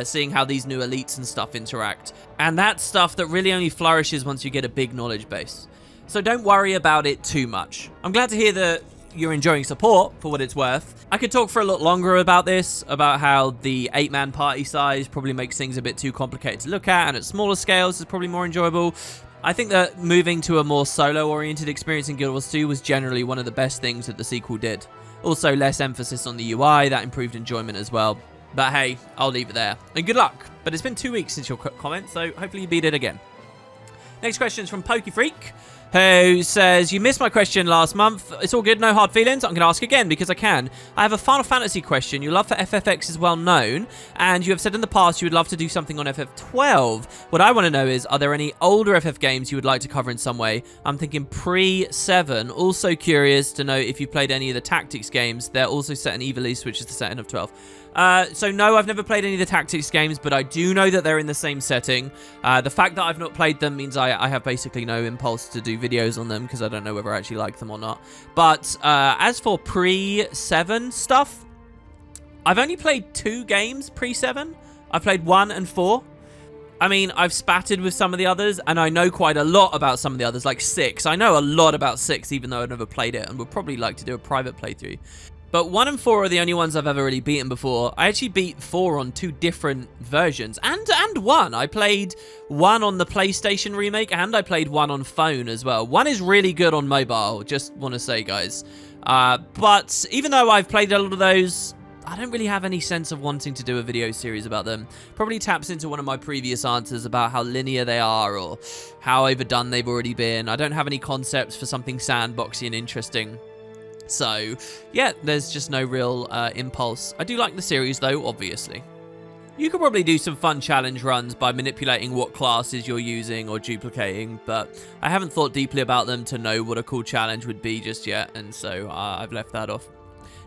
seeing how these new elites and stuff interact. And that's stuff that really only flourishes once you get a big knowledge base. So don't worry about it too much. I'm glad to hear that you're enjoying support, for what it's worth. I could talk for a lot longer about this, about how the 8-man party size probably makes things a bit too complicated to look at, and at smaller scales is probably more enjoyable. I think that moving to a more solo-oriented experience in Guild Wars 2 was generally one of the best things that the sequel did. Also, less emphasis on the UI, that improved enjoyment as well. But hey, I'll leave it there. And good luck. But it's been 2 weeks since your comment, so hopefully you beat it again. Next question is from PokeFreak, who says, you missed my question last month. It's all good, no hard feelings. I'm going to ask again because I can. I have a Final Fantasy question. Your love for FFX is well known, and you have said in the past you would love to do something on FF12. What I want to know is, are there any older FF games you would like to cover in some way? I'm thinking pre-7. Also curious to know if you played any of the Tactics games. They're also set in Ivalice, which is the setting of 12. So no, I've never played any of the Tactics games, but I do know that they're in the same setting. The fact that I've not played them means I have basically no impulse to do videos on them because I don't know whether I actually like them or not. But as for pre-7 stuff, I've only played 2 games pre-7. I've played 1 and 4. I mean, I've spattered with some of the others, and I know quite a lot about some of the others, like 6. I know a lot about 6, even though I've never played it, and would probably like to do a private playthrough. But 1 and 4 are the only ones I've ever really beaten before. I actually beat 4 on 2 different versions. And 1. I played 1 on the PlayStation remake, and I played 1 on phone as well. 1 is really good on mobile, just want to say, guys. But even though I've played a lot of those, I don't really have any sense of wanting to do a video series about them. Probably taps into one of my previous answers about how linear they are or how overdone they've already been. I don't have any concepts for something sandboxy and interesting. So, yeah, there's just no real impulse. I do like the series, though, obviously. You could probably do some fun challenge runs by manipulating what classes you're using or duplicating, but I haven't thought deeply about them to know what a cool challenge would be just yet, and so I've left that off.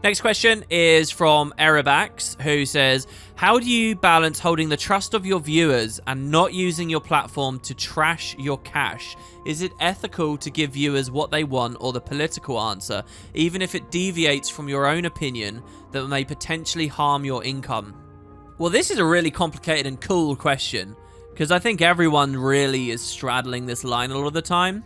Next question is from Erebax, who says, how do you balance holding the trust of your viewers and not using your platform to trash your cash? Is it ethical to give viewers what they want or the political answer, even if it deviates from your own opinion that may potentially harm your income? Well, this is a really complicated and cool question, because I think everyone really is straddling this line a lot of the time.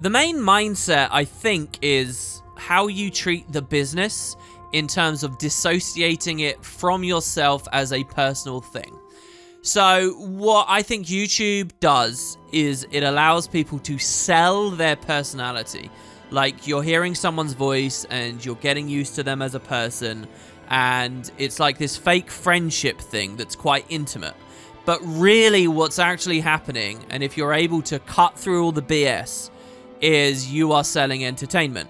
The main mindset, I think, is how you treat the business in terms of dissociating it from yourself as a personal thing. So what I think YouTube does is it allows people to sell their personality. Like, you're hearing someone's voice and you're getting used to them as a person, and it's like this fake friendship thing that's quite intimate. But really what's actually happening, and if you're able to cut through all the BS, is you are selling entertainment.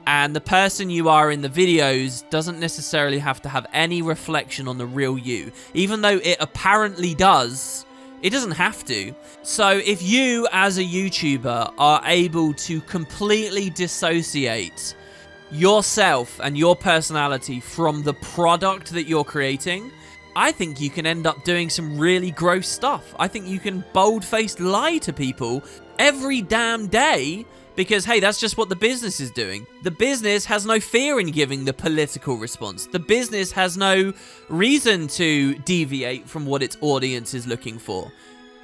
And the person you are in the videos doesn't necessarily have to have any reflection on the real you. Even though it apparently does, it doesn't have to. So if you, as a YouTuber, are able to completely dissociate yourself and your personality from the product that you're creating, I think you can end up doing some really gross stuff. I think you can bold-faced lie to people every damn day because, hey, that's just what the business is doing. The business has no fear in giving the political response. The business has no reason to deviate from what its audience is looking for.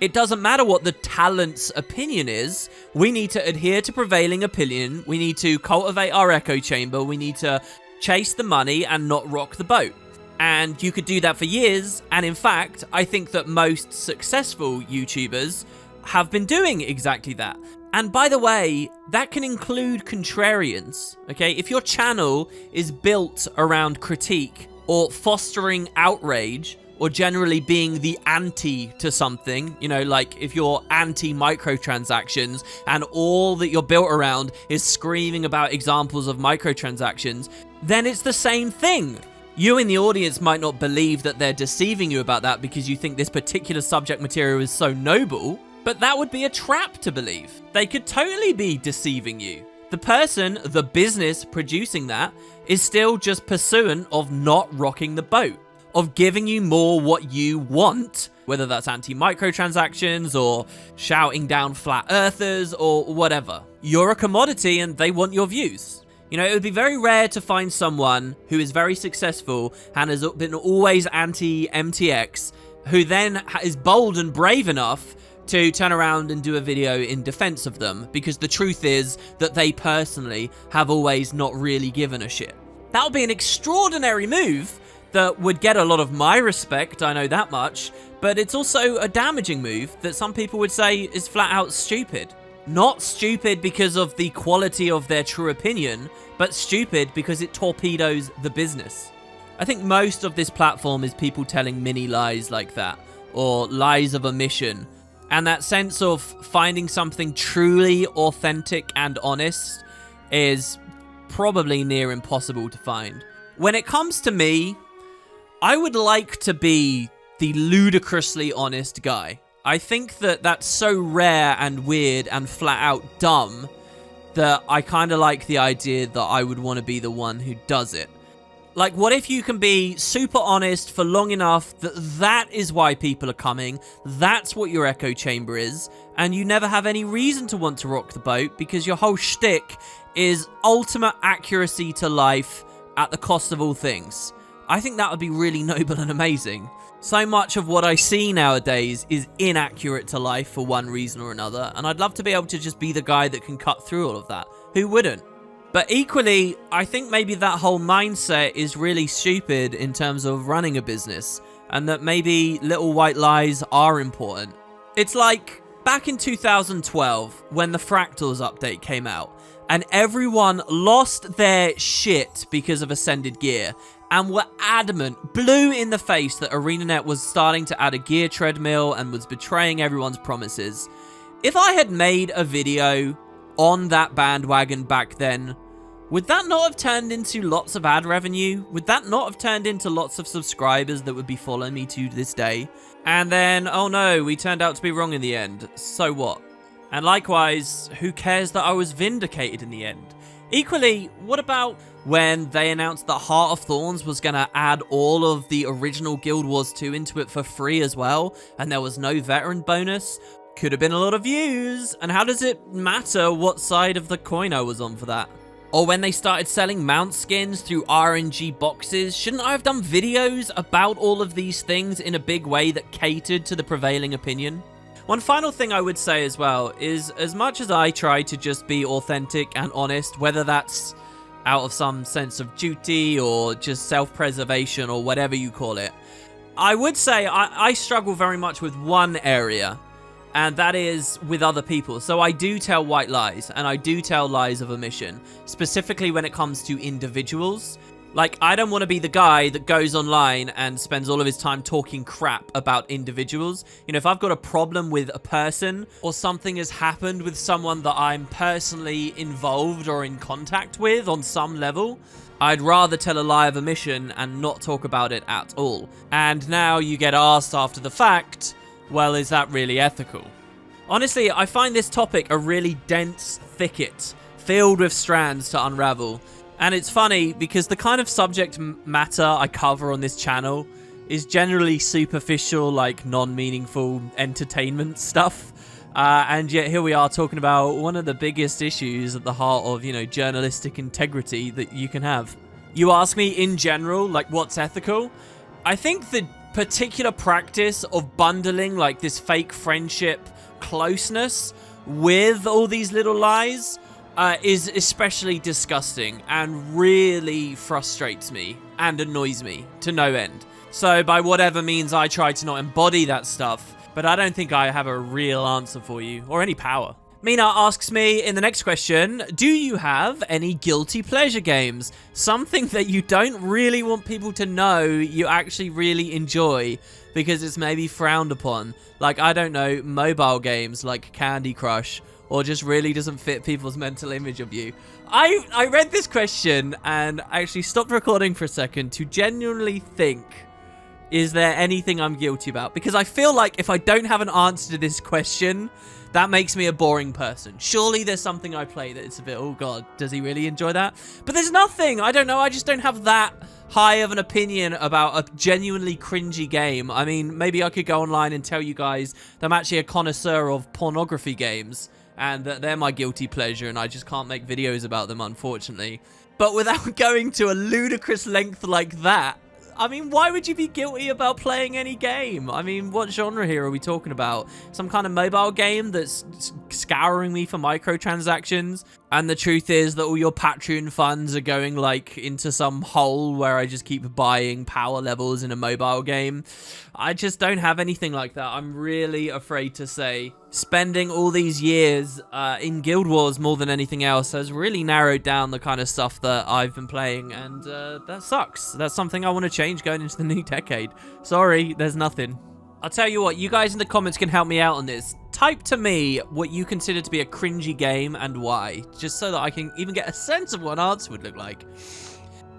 It doesn't matter what the talent's opinion is. We need to adhere to prevailing opinion. We need to cultivate our echo chamber. We need to chase the money and not rock the boat. And you could do that for years. And in fact, I think that most successful YouTubers have been doing exactly that. And by the way, that can include contrarians, okay? If your channel is built around critique or fostering outrage or generally being the anti to something, you know, like if you're anti microtransactions and all that you're built around is screaming about examples of microtransactions, then it's the same thing. You in the audience might not believe that they're deceiving you about that because you think this particular subject material is so noble, but that would be a trap to believe. They could totally be deceiving you. The person, the business producing that, is still just pursuant of not rocking the boat, of giving you more what you want, whether that's anti-microtransactions or shouting down flat earthers or whatever. You're a commodity and they want your views. You know, it would be very rare to find someone who is very successful and has been always anti-MTX, who then is bold and brave enough to turn around and do a video in defense of them, because the truth is that they personally have always not really given a shit. That would be an extraordinary move that would get a lot of my respect, I know that much, but it's also a damaging move that some people would say is flat out stupid. Not stupid because of the quality of their true opinion, but stupid because it torpedoes the business. I think most of this platform is people telling mini lies like that, or lies of omission, and that sense of finding something truly authentic and honest is probably near impossible to find. When it comes to me, I would like to be the ludicrously honest guy. I think that that's so rare and weird and flat out dumb that I kind of like the idea that I would want to be the one who does it. Like, what if you can be super honest for long enough that that is why people are coming, that's what your echo chamber is, and you never have any reason to want to rock the boat because your whole shtick is ultimate accuracy to life at the cost of all things. I think that would be really noble and amazing. So much of what I see nowadays is inaccurate to life for one reason or another, and I'd love to be able to just be the guy that can cut through all of that. Who wouldn't? But equally, I think maybe that whole mindset is really stupid in terms of running a business, and that maybe little white lies are important. It's like back in 2012 when the Fractals update came out, and everyone lost their shit because of Ascended Gear, and were adamant, blue in the face, that ArenaNet was starting to add a gear treadmill and was betraying everyone's promises. If I had made a video on that bandwagon back then, would that not have turned into lots of ad revenue? Would that not have turned into lots of subscribers that would be following me to this day? And then, oh no, we turned out to be wrong in the end. So what? And likewise, who cares that I was vindicated in the end? Equally, what about when they announced that Heart of Thorns was going to add all of the original Guild Wars 2 into it for free as well, and there was no veteran bonus? Could have been a lot of views, and how does it matter what side of the coin I was on for that? Or when they started selling mount skins through RNG boxes, shouldn't I have done videos about all of these things in a big way that catered to the prevailing opinion? One final thing I would say as well is, as much as I try to just be authentic and honest, whether that's out of some sense of duty or just self-preservation or whatever you call it. I would say I struggle very much with one area, and that is with other people. So I do tell white lies, and I do tell lies of omission, specifically when it comes to individuals. Like, I don't want to be the guy that goes online and spends all of his time talking crap about individuals. You know, if I've got a problem with a person or something has happened with someone that I'm personally involved or in contact with on some level, I'd rather tell a lie of omission and not talk about it at all. And now you get asked after the fact, well, is that really ethical? Honestly, I find this topic a really dense thicket filled with strands to unravel. And it's funny because the kind of subject matter I cover on this channel is generally superficial, like non-meaningful entertainment stuff. And yet here we are talking about one of the biggest issues at the heart of, you know, journalistic integrity that you can have. You ask me in general, like, what's ethical? I think the particular practice of bundling like this fake friendship closeness with all these little lies is especially disgusting and really frustrates me and annoys me to no end. So by whatever means, I try to not embody that stuff, but I don't think I have a real answer for you or any power. Mina asks me in the next question, do you have any guilty pleasure games? Something that you don't really want people to know you actually really enjoy because it's maybe frowned upon. Like, I don't know, mobile games like Candy Crush, or just really doesn't fit people's mental image of you. I read this question and I actually stopped recording for a second to genuinely think, is there anything I'm guilty about? Because I feel like if I don't have an answer to this question, that makes me a boring person. Surely there's something I play that it's a bit, oh god, does he really enjoy that? But there's nothing. I don't know. I just don't have that high of an opinion about a genuinely cringy game. I mean, maybe I could go online and tell you guys that I'm actually a connoisseur of pornography games, and that they're my guilty pleasure, and I just can't make videos about them, unfortunately. But without going to a ludicrous length like that, I mean, why would you be guilty about playing any game? I mean, what genre here are we talking about? Some kind of mobile game that's scouring me for microtransactions? And the truth is that all your Patreon funds are going, like, into some hole where I just keep buying power levels in a mobile game. I just don't have anything like that. I'm really afraid to say. Spending all these years in Guild Wars more than anything else has really narrowed down the kind of stuff that I've been playing, and that sucks. That's something I want to change going into the new decade. Sorry, there's nothing. I'll tell you what, you guys in the comments can help me out on this. Type to me what you consider to be a cringy game and why, just so that I can even get a sense of what an answer would look like.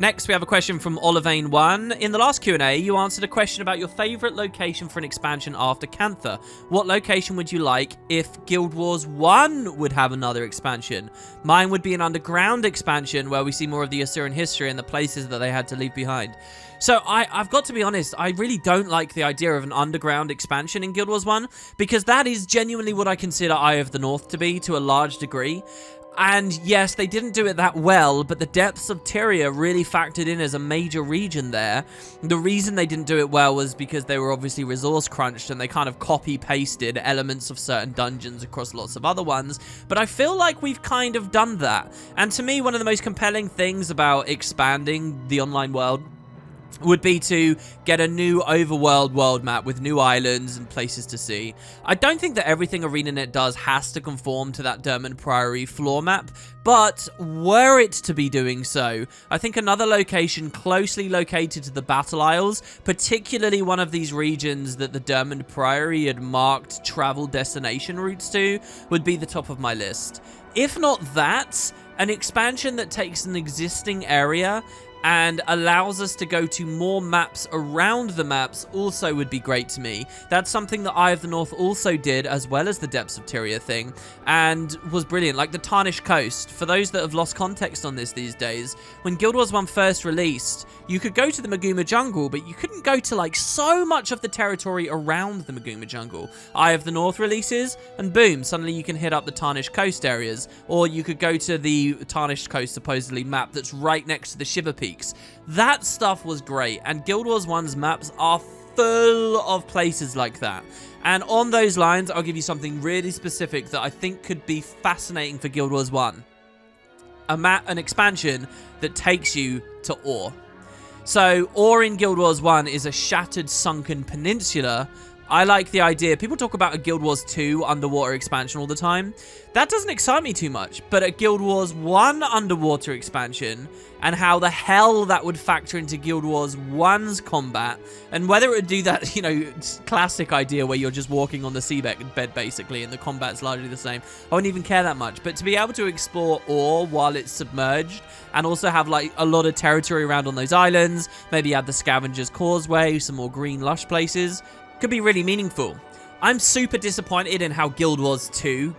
Next, we have a question from Olivane1. In the last Q&A, you answered a question about your favourite location for an expansion after Cantha. What location would you like if Guild Wars 1 would have another expansion? Mine would be an underground expansion where we see more of the Asuran history and the places that they had to leave behind. So I've got to be honest, I really don't like the idea of an underground expansion in Guild Wars 1, because that is genuinely what I consider Eye of the North to be to a large degree. And yes, they didn't do it that well, but the depths of Tyria really factored in as a major region there. The reason they didn't do it well was because they were obviously resource crunched and they kind of copy-pasted elements of certain dungeons across lots of other ones. But I feel like we've kind of done that. And to me, one of the most compelling things about expanding the online world would be to get a new overworld world map with new islands and places to see. I don't think that everything ArenaNet does has to conform to that Dermot Priory floor map, but were it to be doing so, I think another location closely located to the Battle Isles, particularly one of these regions that the Dermot Priory had marked travel destination routes to, would be the top of my list. If not that, an expansion that takes an existing area and allows us to go to more maps around the maps also would be great to me. That's something that Eye of the North also did, as well as the Depths of Tyria thing, and was brilliant. Like the Tarnished Coast, for those that have lost context on this these days, when Guild Wars 1 first released, you could go to the Maguma jungle, but you couldn't go to like so much of the territory around the Maguma jungle. Eye of the North releases, and boom, suddenly you can hit up the Tarnished Coast areas, or you could go to the Tarnished Coast supposedly map that's right next to the Shiver Peak. That stuff was great, and Guild Wars 1's maps are full of places like that. And on those lines, I'll give you something really specific that I think could be fascinating for Guild Wars 1. an expansion that takes you to Ore. So Ore in Guild Wars 1 is a shattered, sunken peninsula. I like the idea. People talk about a Guild Wars 2 underwater expansion all the time. That doesn't excite me too much, but a Guild Wars 1 underwater expansion and how the hell that would factor into Guild Wars 1's combat, and whether it would do that, you know, classic idea where you're just walking on the seabed basically and the combat's largely the same. I wouldn't even care that much, but to be able to explore Ore while it's submerged and also have like a lot of territory around on those islands, maybe add the Scavenger's Causeway, some more green lush places, could be really meaningful. I'm super disappointed in how Guild Wars 2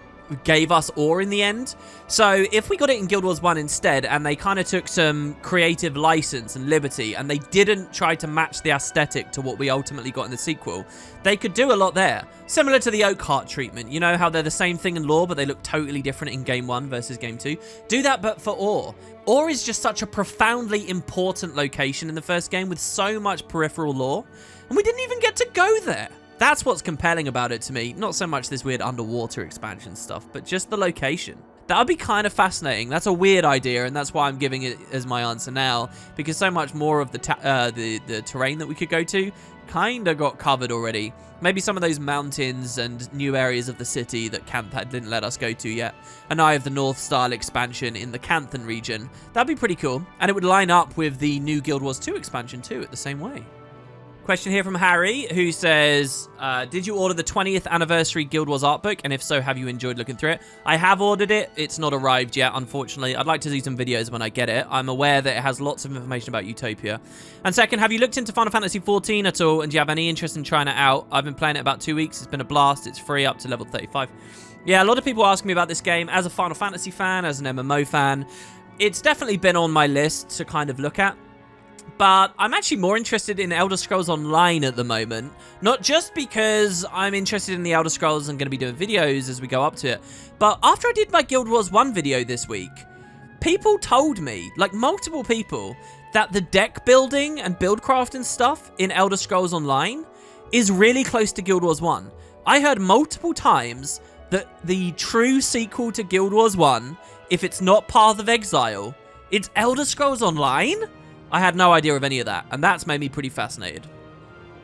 gave us Ore in the end. So if we got it in Guild Wars 1 instead, and they kind of took some creative license and liberty, and they didn't try to match the aesthetic to what we ultimately got in the sequel, they could do a lot there. Similar to the Oakheart treatment. You know how they're the same thing in lore, but they look totally different in Game 1 versus Game 2? Do that, but for Ore. Ore is just such a profoundly important location in the first game with so much peripheral lore, and we didn't even get to go there. That's what's compelling about it to me. Not so much this weird underwater expansion stuff, but just the location. That would be kind of fascinating. That's a weird idea, and that's why I'm giving it as my answer now, because so much more of the terrain that we could go to kind of got covered already. Maybe some of those mountains and new areas of the city that Canth didn't let us go to yet. An Eye of the North style expansion in the Canthan region. That'd be pretty cool, and it would line up with the new Guild Wars 2 expansion too at the same way. Question here from Harry, who says, did you order the 20th anniversary Guild Wars art book? And if so, have you enjoyed looking through it? I have ordered it. It's not arrived yet, unfortunately. I'd like to do some videos when I get it. I'm aware that it has lots of information about Utopia. And second, have you looked into Final Fantasy XIV at all? And do you have any interest in trying it out? I've been playing it about 2 weeks. It's been a blast. It's free up to level 35. Yeah, a lot of people ask me about this game. As a Final Fantasy fan, as an MMO fan, it's definitely been on my list to kind of look at. But I'm actually more interested in Elder Scrolls Online at the moment. Not just because I'm interested in the Elder Scrolls and going to be doing videos as we go up to it. But after I did my Guild Wars 1 video this week, people told me, like multiple people, that the deck building and buildcraft and stuff in Elder Scrolls Online is really close to Guild Wars 1. I heard multiple times that the true sequel to Guild Wars 1, if it's not Path of Exile, it's Elder Scrolls Online? I had no idea of any of that, and that's made me pretty fascinated.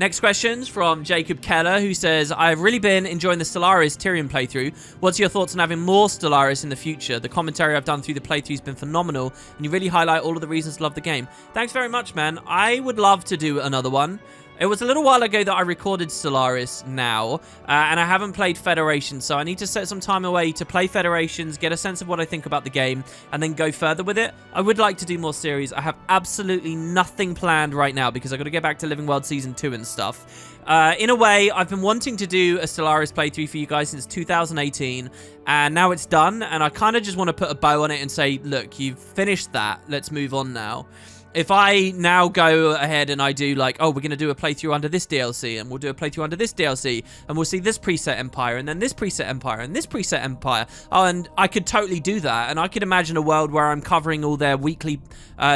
Next question's from Jacob Keller, who says, I've really been enjoying the Stellaris Tyrion playthrough. What's your thoughts on having more Stellaris in the future? The commentary I've done through the playthrough's been phenomenal, and you really highlight all of the reasons to love the game. Thanks very much, man. I would love to do another one. It was a little while ago that I recorded Stellaris now, and I haven't played Federation, so I need to set some time away to play Federations, get a sense of what I think about the game, and then go further with it. I would like to do more series. I have absolutely nothing planned right now because I've got to get back to Living World Season 2 and stuff. In a way, I've been wanting to do a Stellaris playthrough for you guys since 2018, and now it's done, and I kind of just want to put a bow on it and say, look, you've finished that. Let's move on now. If I now go ahead and I do like, oh, we're going to do a playthrough under this DLC, and we'll do a playthrough under this DLC, and we'll see this preset empire, and then this preset empire, and this preset empire. Oh, and I could totally do that, and I could imagine a world where I'm covering all their weekly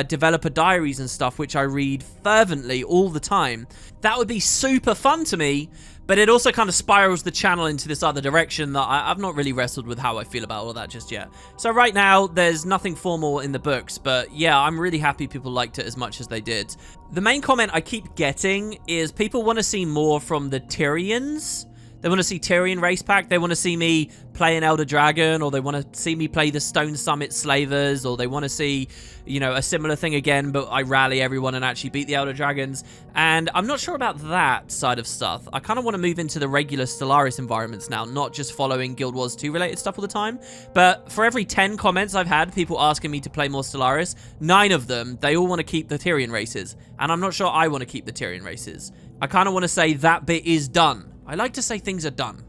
developer diaries and stuff, which I read fervently all the time. That would be super fun to me, but it also kind of spirals the channel into this other direction that I've not really wrestled with how I feel about all of that just yet. So right now, there's nothing formal in the books, but yeah, I'm really happy people liked it as much as they did. The main comment I keep getting is people want to see more from the Tyrians. They want to see Tyrion race pack. They want to see me play an Elder Dragon, or they want to see me play the Stone Summit Slavers, or they want to see, you know, a similar thing again, but I rally everyone and actually beat the Elder Dragons. And I'm not sure about that side of stuff. I kind of want to move into the regular Stellaris environments now, not just following Guild Wars 2 related stuff all the time. But for every 10 comments I've had, people asking me to play more Stellaris, 9 of them, they all want to keep the Tyrion races. And I'm not sure I want to keep the Tyrion races. I kind of want to say that bit is done. I like to say things are done.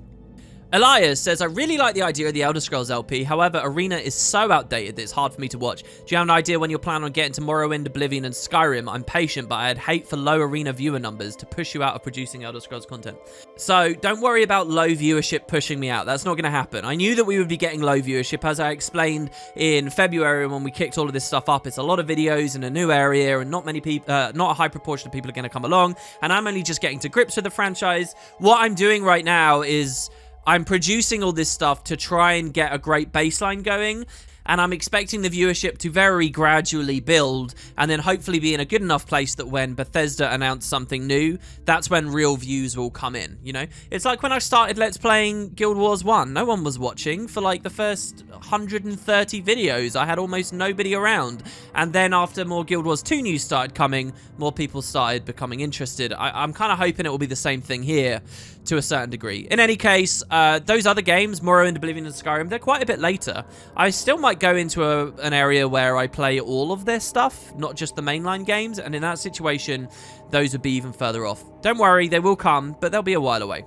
Elias says, I really like the idea of the Elder Scrolls LP. However, Arena is so outdated that it's hard for me to watch. Do you have an idea when you're planning on getting to Morrowind, Oblivion, and Skyrim? I'm patient, but I'd hate for low Arena viewer numbers to push you out of producing Elder Scrolls content. So don't worry about low viewership pushing me out. That's not going to happen. I knew that we would be getting low viewership, as I explained in February when we kicked all of this stuff up. It's a lot of videos in a new area, and not many people, not a high proportion of people are going to come along. And I'm only just getting to grips with the franchise. What I'm doing right now is I'm producing all this stuff to try and get a great baseline going. and I'm expecting the viewership to very gradually build, and then hopefully be in a good enough place that when Bethesda announce something new, that's when real views will come in, you know? It's like when I started Let's Playing Guild Wars 1, no one was watching for like the first 130 videos. I had almost nobody around, and then after more Guild Wars 2 news started coming, more people started becoming interested. I'm kind of hoping it will be the same thing here to a certain degree. In any case, those other games, Morrowind, Oblivion, and Skyrim, they're quite a bit later. I still might go into an area where I play all of their stuff, not just the mainline games, and in that situation, those would be even further off. Don't worry, they will come, but they'll be a while away.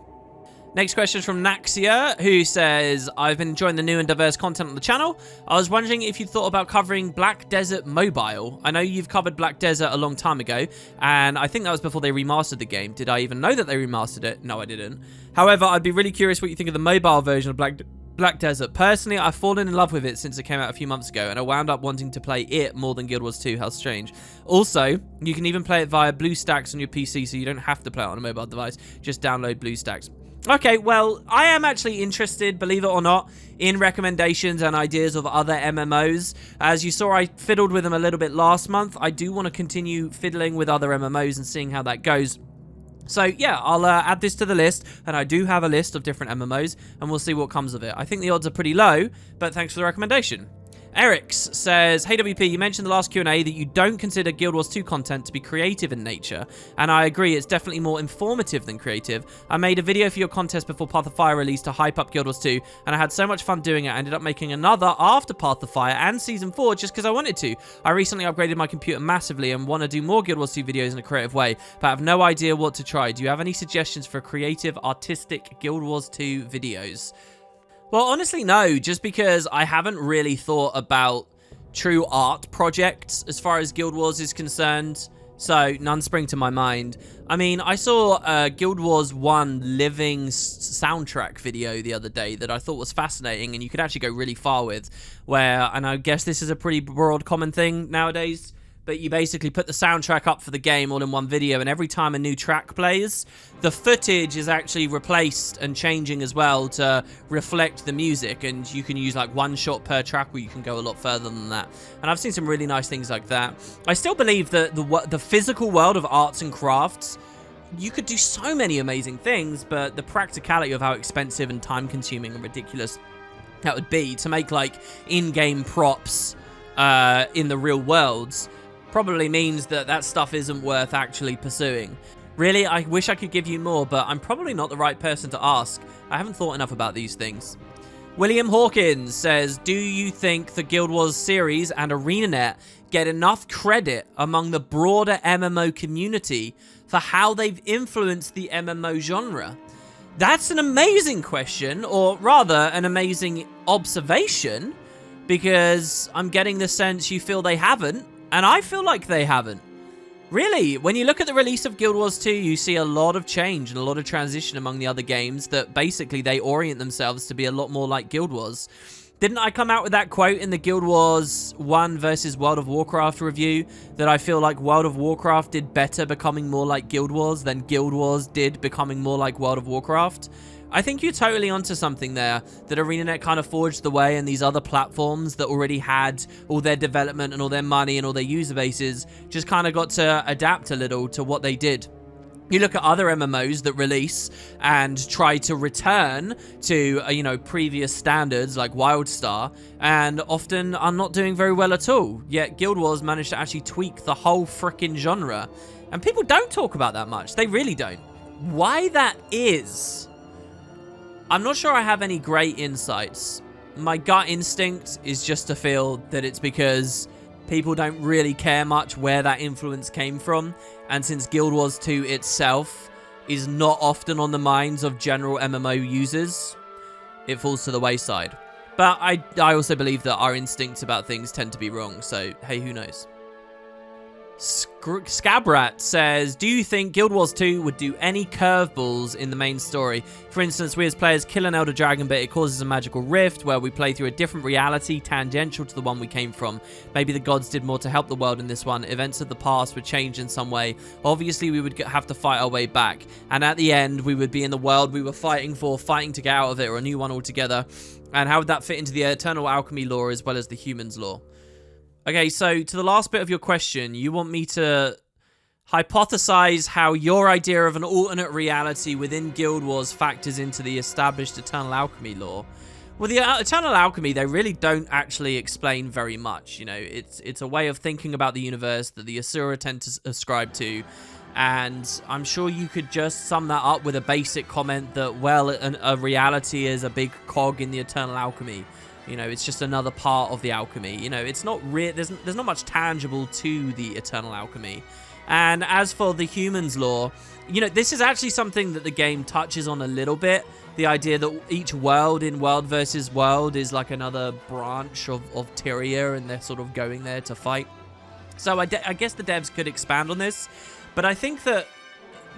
Next question is from Naxia, who says, I've been enjoying the new and diverse content on the channel. I was wondering if you thought about covering Black Desert Mobile. I know you've covered Black Desert a long time ago, and I think that was before they remastered the game. Did I even know that they remastered it? No, I didn't. However, I'd be really curious what you think of the mobile version of Black Desert. Personally, I've fallen in love with it since it came out a few months ago, and I wound up wanting to play it more than Guild Wars 2. How strange. Also, you can even play it via BlueStacks on your PC, so you don't have to play it on a mobile device. Just download BlueStacks. Okay, well, I am actually interested, believe it or not, in recommendations and ideas of other MMOs. As you saw, I fiddled with them a little bit last month. I do want to continue fiddling with other MMOs and seeing how that goes. So, yeah, I'll add this to the list, and I do have a list of different MMOs, and we'll see what comes of it. I think the odds are pretty low, but thanks for the recommendation. Eric's says, hey WP, you mentioned the last Q&A that you don't consider Guild Wars 2 content to be creative in nature, and I agree, it's definitely more informative than creative. I made a video for your contest before Path of Fire released to hype up Guild Wars 2, and I had so much fun doing it, I ended up making another after Path of Fire and Season 4 just because I wanted to. I recently upgraded my computer massively and want to do more Guild Wars 2 videos in a creative way, but I have no idea what to try. Do you have any suggestions for creative, artistic Guild Wars 2 videos? Well, honestly, no, just because I haven't really thought about true art projects as far as Guild Wars is concerned, so none spring to my mind. I mean, I saw a Guild Wars 1 living soundtrack video the other day that I thought was fascinating, and you could actually go really far with, where, and I guess this is a pretty broad common thing nowadays, but you basically put the soundtrack up for the game all in one video, and every time a new track plays, the footage is actually replaced and changing as well to reflect the music, and you can use like one shot per track, or you can go a lot further than that. And I've seen some really nice things like that. I still believe that the physical world of arts and crafts, you could do so many amazing things, but the practicality of how expensive and time-consuming and ridiculous that would be to make like in-game props in the real worlds probably means that that stuff isn't worth actually pursuing. Really, I wish I could give you more, but I'm probably not the right person to ask. I haven't thought enough about these things. William Hawkins says, do you think the Guild Wars series and ArenaNet get enough credit among the broader MMO community for how they've influenced the MMO genre? That's an amazing question, or rather an amazing observation, because I'm getting the sense you feel they haven't, and I feel like they haven't. Really, when you look at the release of Guild Wars 2, you see a lot of change and a lot of transition among the other games that basically they orient themselves to be a lot more like Guild Wars. Didn't I come out with that quote in the Guild Wars 1 versus World of Warcraft review that I feel like World of Warcraft did better becoming more like Guild Wars than Guild Wars did becoming more like World of Warcraft? I think you're totally onto something there, that ArenaNet kind of forged the way, and these other platforms that already had all their development and all their money and all their user bases just kind of got to adapt a little to what they did. You look at other MMOs that release and try to return to, previous standards like WildStar, and often are not doing very well at all. Yet Guild Wars managed to actually tweak the whole frickin' genre. And people don't talk about that much. They really don't. Why that is, I'm not sure I have any great insights. My gut instinct is just to feel that it's because people don't really care much where that influence came from, and since Guild Wars 2 itself is not often on the minds of general MMO users, it falls to the wayside. But I also believe that our instincts about things tend to be wrong, so hey, who knows? Scabrat says, do you think Guild Wars 2 would do any curveballs in the main story? For instance, we as players kill an Elder Dragon, but it causes a magical rift where we play through a different reality tangential to the one we came from. Maybe the gods did more to help the world in this one. Events of the past would change in some way. Obviously, we would have to fight our way back. And at the end, we would be in the world we were fighting for, fighting to get out of it, or a new one altogether. And how would that fit into the Eternal Alchemy lore as well as the humans lore? Okay, so to the last bit of your question, you want me to hypothesize how your idea of an alternate reality within Guild Wars factors into the established Eternal Alchemy lore. Well, the Eternal Alchemy, they really don't actually explain very much. You know, it's a way of thinking about the universe that the Asura tend to ascribe to. And I'm sure you could just sum that up with a basic comment that, well, a reality is a big cog in the Eternal Alchemy. You know, it's just another part of the alchemy. You know, it's not there's not much tangible to the Eternal Alchemy. And as for the humans lore, you know, this is actually something that the game touches on a little bit. The idea that each world in World versus World is like another branch of Tyria, and they're sort of going there to fight. So I guess the devs could expand on this. But I think that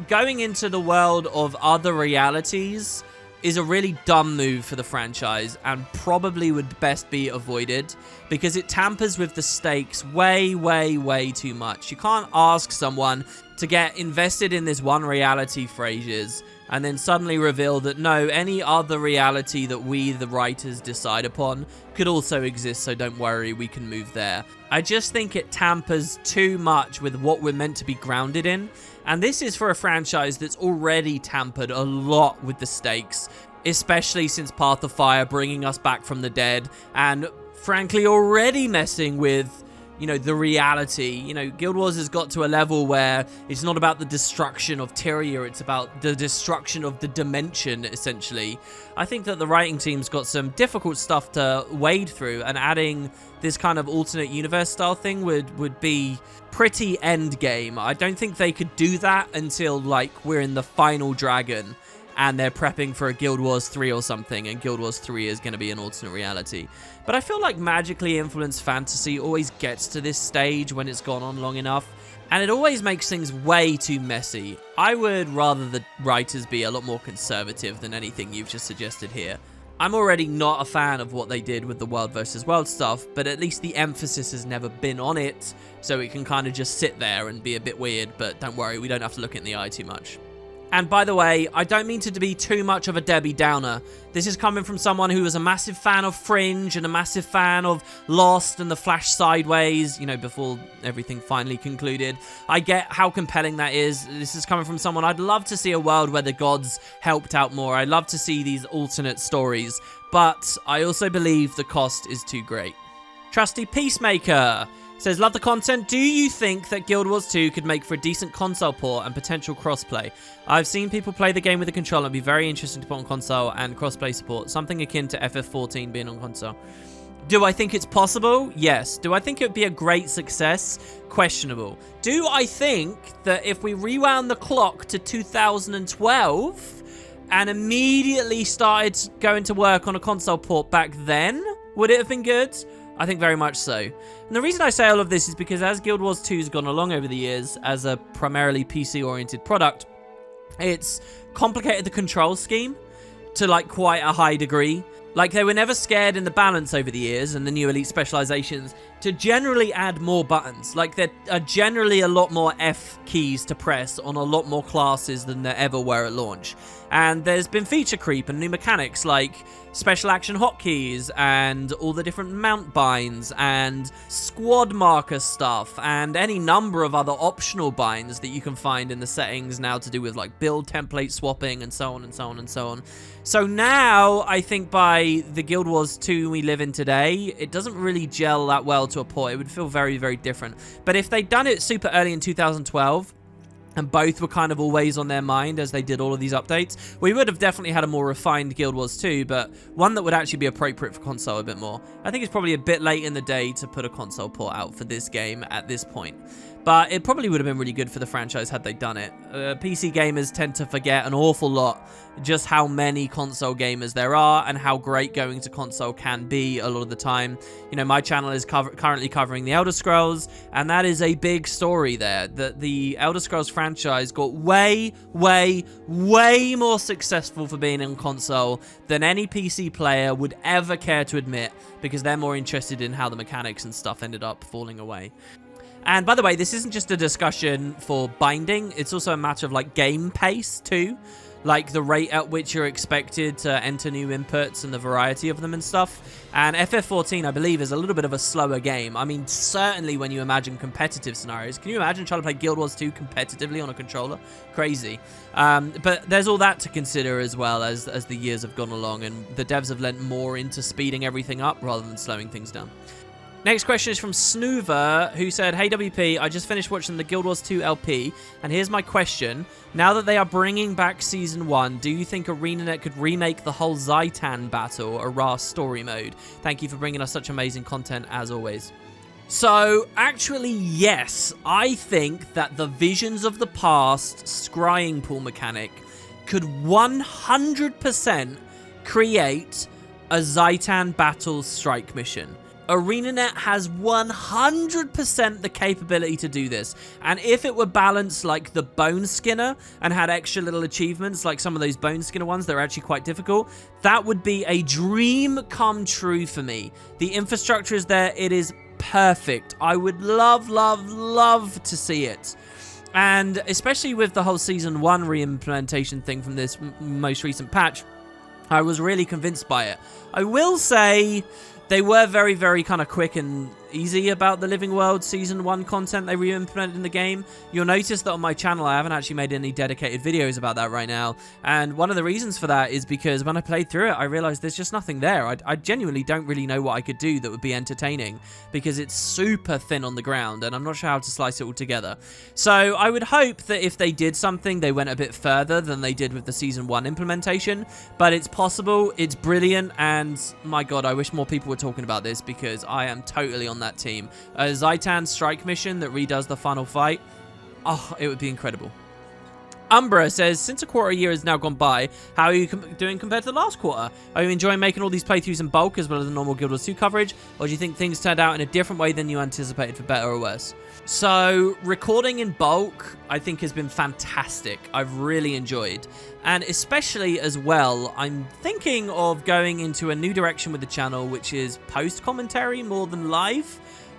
going into the world of other realities is a really dumb move for the franchise, and probably would best be avoided because it tampers with the stakes way, way, way too much. You can't ask someone to get invested in this one reality for ages and then suddenly reveal that no, any other reality that we, the writers, decide upon could also exist, so don't worry, we can move there. I just think it tampers too much with what we're meant to be grounded in. And this is for a franchise that's already tampered a lot with the stakes, especially since Path of Fire bringing us back from the dead, and frankly already messing with, you know, the reality. You know, Guild Wars has got to a level where it's not about the destruction of Tyria, it's about the destruction of the dimension, essentially. I think that the writing team's got some difficult stuff to wade through, and adding this kind of alternate universe style thing would be pretty end game. I don't think they could do that until, like, we're in the final dragon and they're prepping for a Guild Wars 3 or something, and Guild Wars 3 is going to be an alternate reality. But I feel like magically influenced fantasy always gets to this stage when it's gone on long enough, and it always makes things way too messy. I would rather the writers be a lot more conservative than anything you've just suggested here. I'm already not a fan of what they did with the World versus World stuff, but at least the emphasis has never been on it, so it can kind of just sit there and be a bit weird, but don't worry, we don't have to look it in the eye too much. And by the way, I don't mean to be too much of a Debbie Downer. This is coming from someone who was a massive fan of Fringe and a massive fan of Lost and The Flash Sideways, you know, before everything finally concluded. I get how compelling that is. This is coming from someone, I'd love to see a world where the gods helped out more. I'd love to see these alternate stories. But I also believe the cost is too great. Trusty Peacemaker says, love the content. Do you think that Guild Wars 2 could make for a decent console port and potential crossplay? I've seen people play the game with a controller. It'd be very interesting to put on console and crossplay support. Something akin to FF14 being on console. Do I think it's possible? Yes. Do I think it would be a great success? Questionable. Do I think that if we rewound the clock to 2012 and immediately started going to work on a console port back then, would it have been good? I think very much so. And the reason I say all of this is because as Guild Wars 2 has gone along over the years as a primarily PC-oriented product, it's complicated the control scheme to, like, quite a high degree. Like, they were never scared in the balance over the years and the new Elite specializations to generally add more buttons. Like, there are generally a lot more F keys to press on a lot more classes than there ever were at launch. And there's been feature creep and new mechanics like special action hotkeys and all the different mount binds and squad marker stuff and any number of other optional binds that you can find in the settings now to do with, like, build template swapping and so on and so on and so on. So now I think by the Guild Wars 2 we live in today, it doesn't really gel that well to a port. It would feel very, very different. But if they'd done it super early in 2012, and both were kind of always on their mind as they did all of these updates. We would have definitely had a more refined Guild Wars 2, but one that would actually be appropriate for console a bit more. I think it's probably a bit late in the day to put a console port out for this game at this point. But it probably would have been really good for the franchise had they done it. PC gamers tend to forget an awful lot just how many console gamers there are and how great going to console can be a lot of the time. You know, my channel is currently covering the Elder Scrolls, and that is a big story there. That the Elder Scrolls franchise got way more successful for being on console than any PC player would ever care to admit, because they're more interested in how the mechanics and stuff ended up falling away. And by the way, this isn't just a discussion for binding, it's also a matter of like game pace too. Like the rate at which you're expected to enter new inputs and the variety of them and stuff. And FF14, I believe, is a little bit of a slower game. I mean, certainly when you imagine competitive scenarios. Can you imagine trying to play Guild Wars 2 competitively on a controller? Crazy. But there's all that to consider as well as the years have gone along, and the devs have lent more into speeding everything up rather than slowing things down. Next question is from Snoover, who said, "Hey WP, I just finished watching the Guild Wars 2 LP, and here's my question. Now that they are bringing back Season 1, do you think ArenaNet could remake the whole Zaitan battle, a RAS story mode? Thank you for bringing us such amazing content, as always." So, actually, yes. I think that the Visions of the Past scrying pool mechanic could 100% create a Zaitan battle strike mission. ArenaNet has 100% the capability to do this, and if it were balanced like the Bone Skinner and had extra little achievements like some of those Bone Skinner ones that are actually quite difficult, that would be a dream come true for me. The infrastructure is there, it is perfect. I would love to see it. And especially with the whole Season 1 re-implementation thing from this most recent patch, I was really convinced by it. I will say they were very kind of quick and easy about the Living World Season 1 content they re-implemented in the game. You'll notice that on my channel I haven't actually made any dedicated videos about that right now, and one of the reasons for that is because when I played through it I realized there's just nothing there. I genuinely don't really know what I could do that would be entertaining, because it's super thin on the ground and I'm not sure how to slice it all together. So I would hope that if they did something, they went a bit further than they did with the Season 1 implementation, but it's possible, it's brilliant, and my god, I wish more people were talking about this, because I am totally on that team. A Zaitan strike mission that redoes the final fight, oh, it would be incredible. Umbra says, since a quarter year has now gone by, how are you doing compared to the last quarter? Are you enjoying making all these playthroughs in bulk as well as the normal Guild Wars 2 coverage, or do you think things turned out in a different way than you anticipated, for better or worse? So, recording in bulk, I think, has been fantastic. I've really enjoyed. And especially as well, I'm thinking of going into a new direction with the channel, which is post-commentary more than live.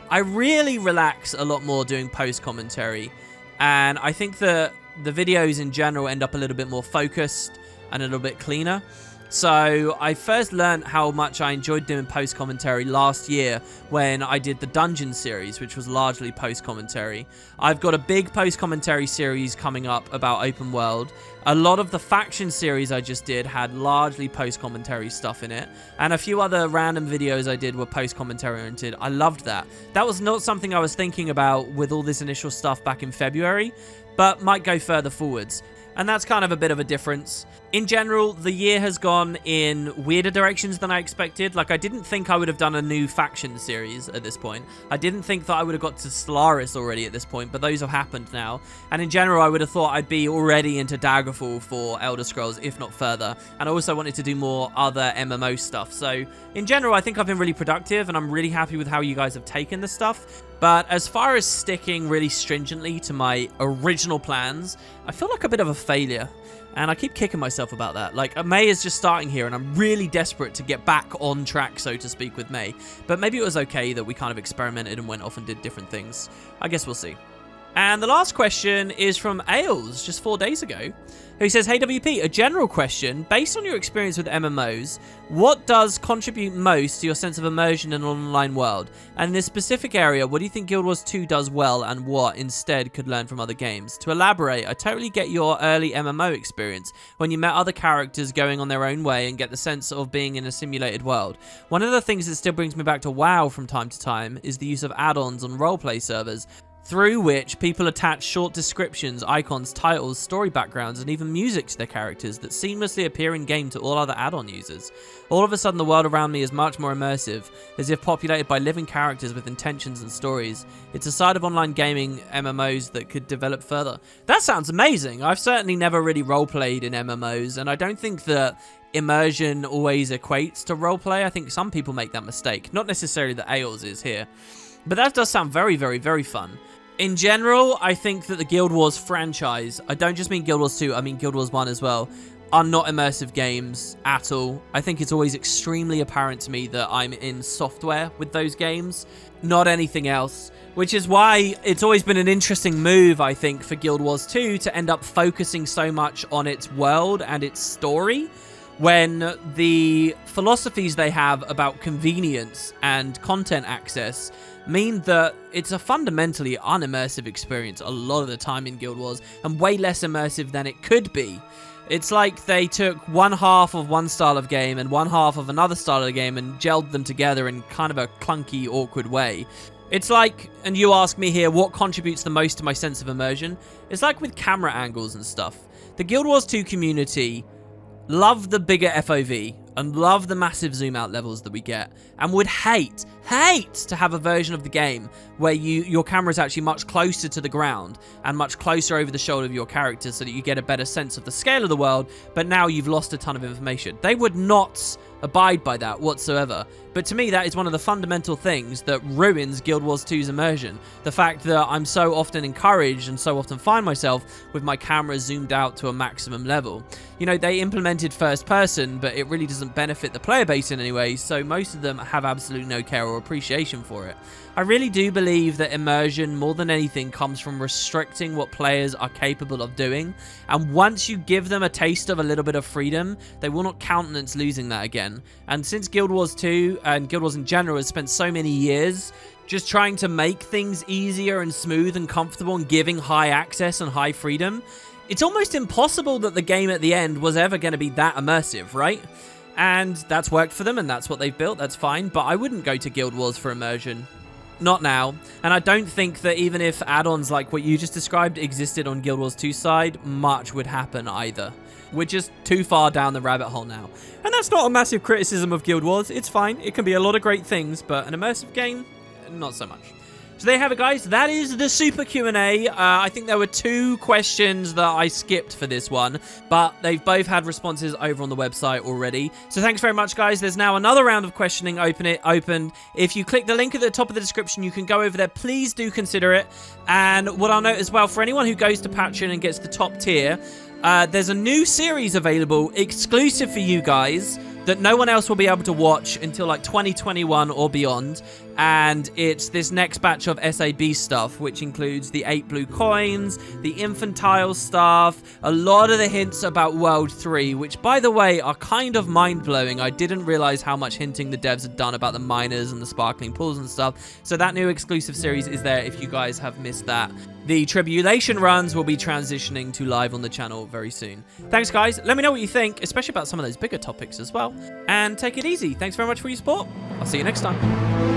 I really relax a lot more doing post-commentary, and I think that the videos in general end up a little bit more focused and a little bit cleaner. So I first learned how much I enjoyed doing post-commentary last year when I did the Dungeon series, which was largely post-commentary. I've got a big post-commentary series coming up about open world. A lot of the faction series I just did had largely post-commentary stuff in it, and a few other random videos I did were post-commentary oriented. I loved that. That was not something I was thinking about with all this initial stuff back in February, but might go further forwards. And that's kind of a bit of a difference. In general, the year has gone in weirder directions than I expected. Like, I didn't think I would have done a new faction series at this point. I didn't think that I would have got to Stellaris already at this point, but those have happened now. And in general, I would have thought I'd be already into Daggerfall for Elder Scrolls, if not further. And I also wanted to do more other MMO stuff. So, in general, I think I've been really productive, and I'm really happy with how you guys have taken this stuff. But as far as sticking really stringently to my original plans, I feel like a bit of a failure. And I keep kicking myself about that. Like, May is just starting here, and I'm really desperate to get back on track, so to speak, with May. But maybe it was okay that we kind of experimented and went off and did different things. I guess we'll see. And the last question is from Ailes, just 4 days ago, who says, "Hey WP, a general question. Based on your experience with MMOs, what does contribute most to your sense of immersion in an online world? And in this specific area, what do you think Guild Wars 2 does well, and what instead could learn from other games? To elaborate, I totally get your early MMO experience, when you met other characters going on their own way and get the sense of being in a simulated world. One of the things that still brings me back to WoW from time to time is the use of add-ons on roleplay servers. through which people attach short descriptions, icons, titles, story backgrounds, and even music to their characters that seamlessly appear in-game to all other add-on users. All of a sudden, the world around me is much more immersive, as if populated by living characters with intentions and stories. It's a side of online gaming MMOs that could develop further. That sounds amazing. I've certainly never really roleplayed in MMOs, and I don't think that immersion always equates to roleplay. I think some people make that mistake. Not necessarily that Ails is here. But that does sound very, very, very fun. In general, I think that the Guild Wars franchise, I don't just mean Guild Wars 2, I mean Guild Wars 1 as well, are not immersive games at all. I think it's always extremely apparent to me that I'm in software with those games, not anything else. Which is why it's always been an interesting move, I think, for Guild Wars 2 to end up focusing so much on its world and its story, when the philosophies they have about convenience and content access mean that it's a fundamentally unimmersive experience a lot of the time in Guild Wars, and way less immersive than it could be. It's like they took one half of one style of game and one half of another style of game and gelled them together in kind of a clunky, awkward way. It's like, and you ask me here, what contributes the most to my sense of immersion? It's like with camera angles and stuff. The Guild Wars 2 community love the bigger FOV and love the massive zoom out levels that we get, and would hate to have a version of the game where your camera is actually much closer to the ground and much closer over the shoulder of your character so that you get a better sense of the scale of the world, but now you've lost a ton of information. They would not abide by that whatsoever. But to me, that is one of the fundamental things that ruins Guild Wars 2's immersion. The fact that I'm so often encouraged and so often find myself with my camera zoomed out to a maximum level. You know, they implemented first person, but it really doesn't benefit the player base in any way, so most of them have absolutely no care or appreciation for it. I really do believe that immersion, more than anything, comes from restricting what players are capable of doing, and once you give them a taste of a little bit of freedom, they will not countenance losing that again. And since Guild Wars 2, and Guild Wars in general, has spent so many years just trying to make things easier and smooth and comfortable and giving high access and high freedom, it's almost impossible that the game at the end was ever going to be that immersive, right? And that's worked for them, and that's what they've built, that's fine, but I wouldn't go to Guild Wars for immersion. Not now. And I don't think that even if add-ons like what you just described existed on Guild Wars 2 side, much would happen either. We're just too far down the rabbit hole now. And that's not a massive criticism of Guild Wars. It's fine. It can be a lot of great things, but an immersive game, not so much. So there you have it, guys. That is the Super Q&A. I think there were 2 questions that I skipped for this one, but they've both had responses over on the website already. So thanks very much, guys. There's now another round of questioning opened. If you click the link at the top of the description, you can go over there. Please do consider it. And what I'll note as well, for anyone who goes to Patreon and gets the top tier, there's a new series available exclusive for you guys that no one else will be able to watch until like 2021 or beyond. And it's this next batch of SAB stuff, which includes the 8 blue coins, the infantile stuff, a lot of the hints about World 3, which, by the way, are kind of mind-blowing. I didn't realize how much hinting the devs had done about the miners and the sparkling pools and stuff. So that new exclusive series is there if you guys have missed that. The Tribulation runs will be transitioning to live on the channel very soon. Thanks, guys. Let me know what you think, especially about some of those bigger topics as well. And take it easy. Thanks very much for your support. I'll see you next time.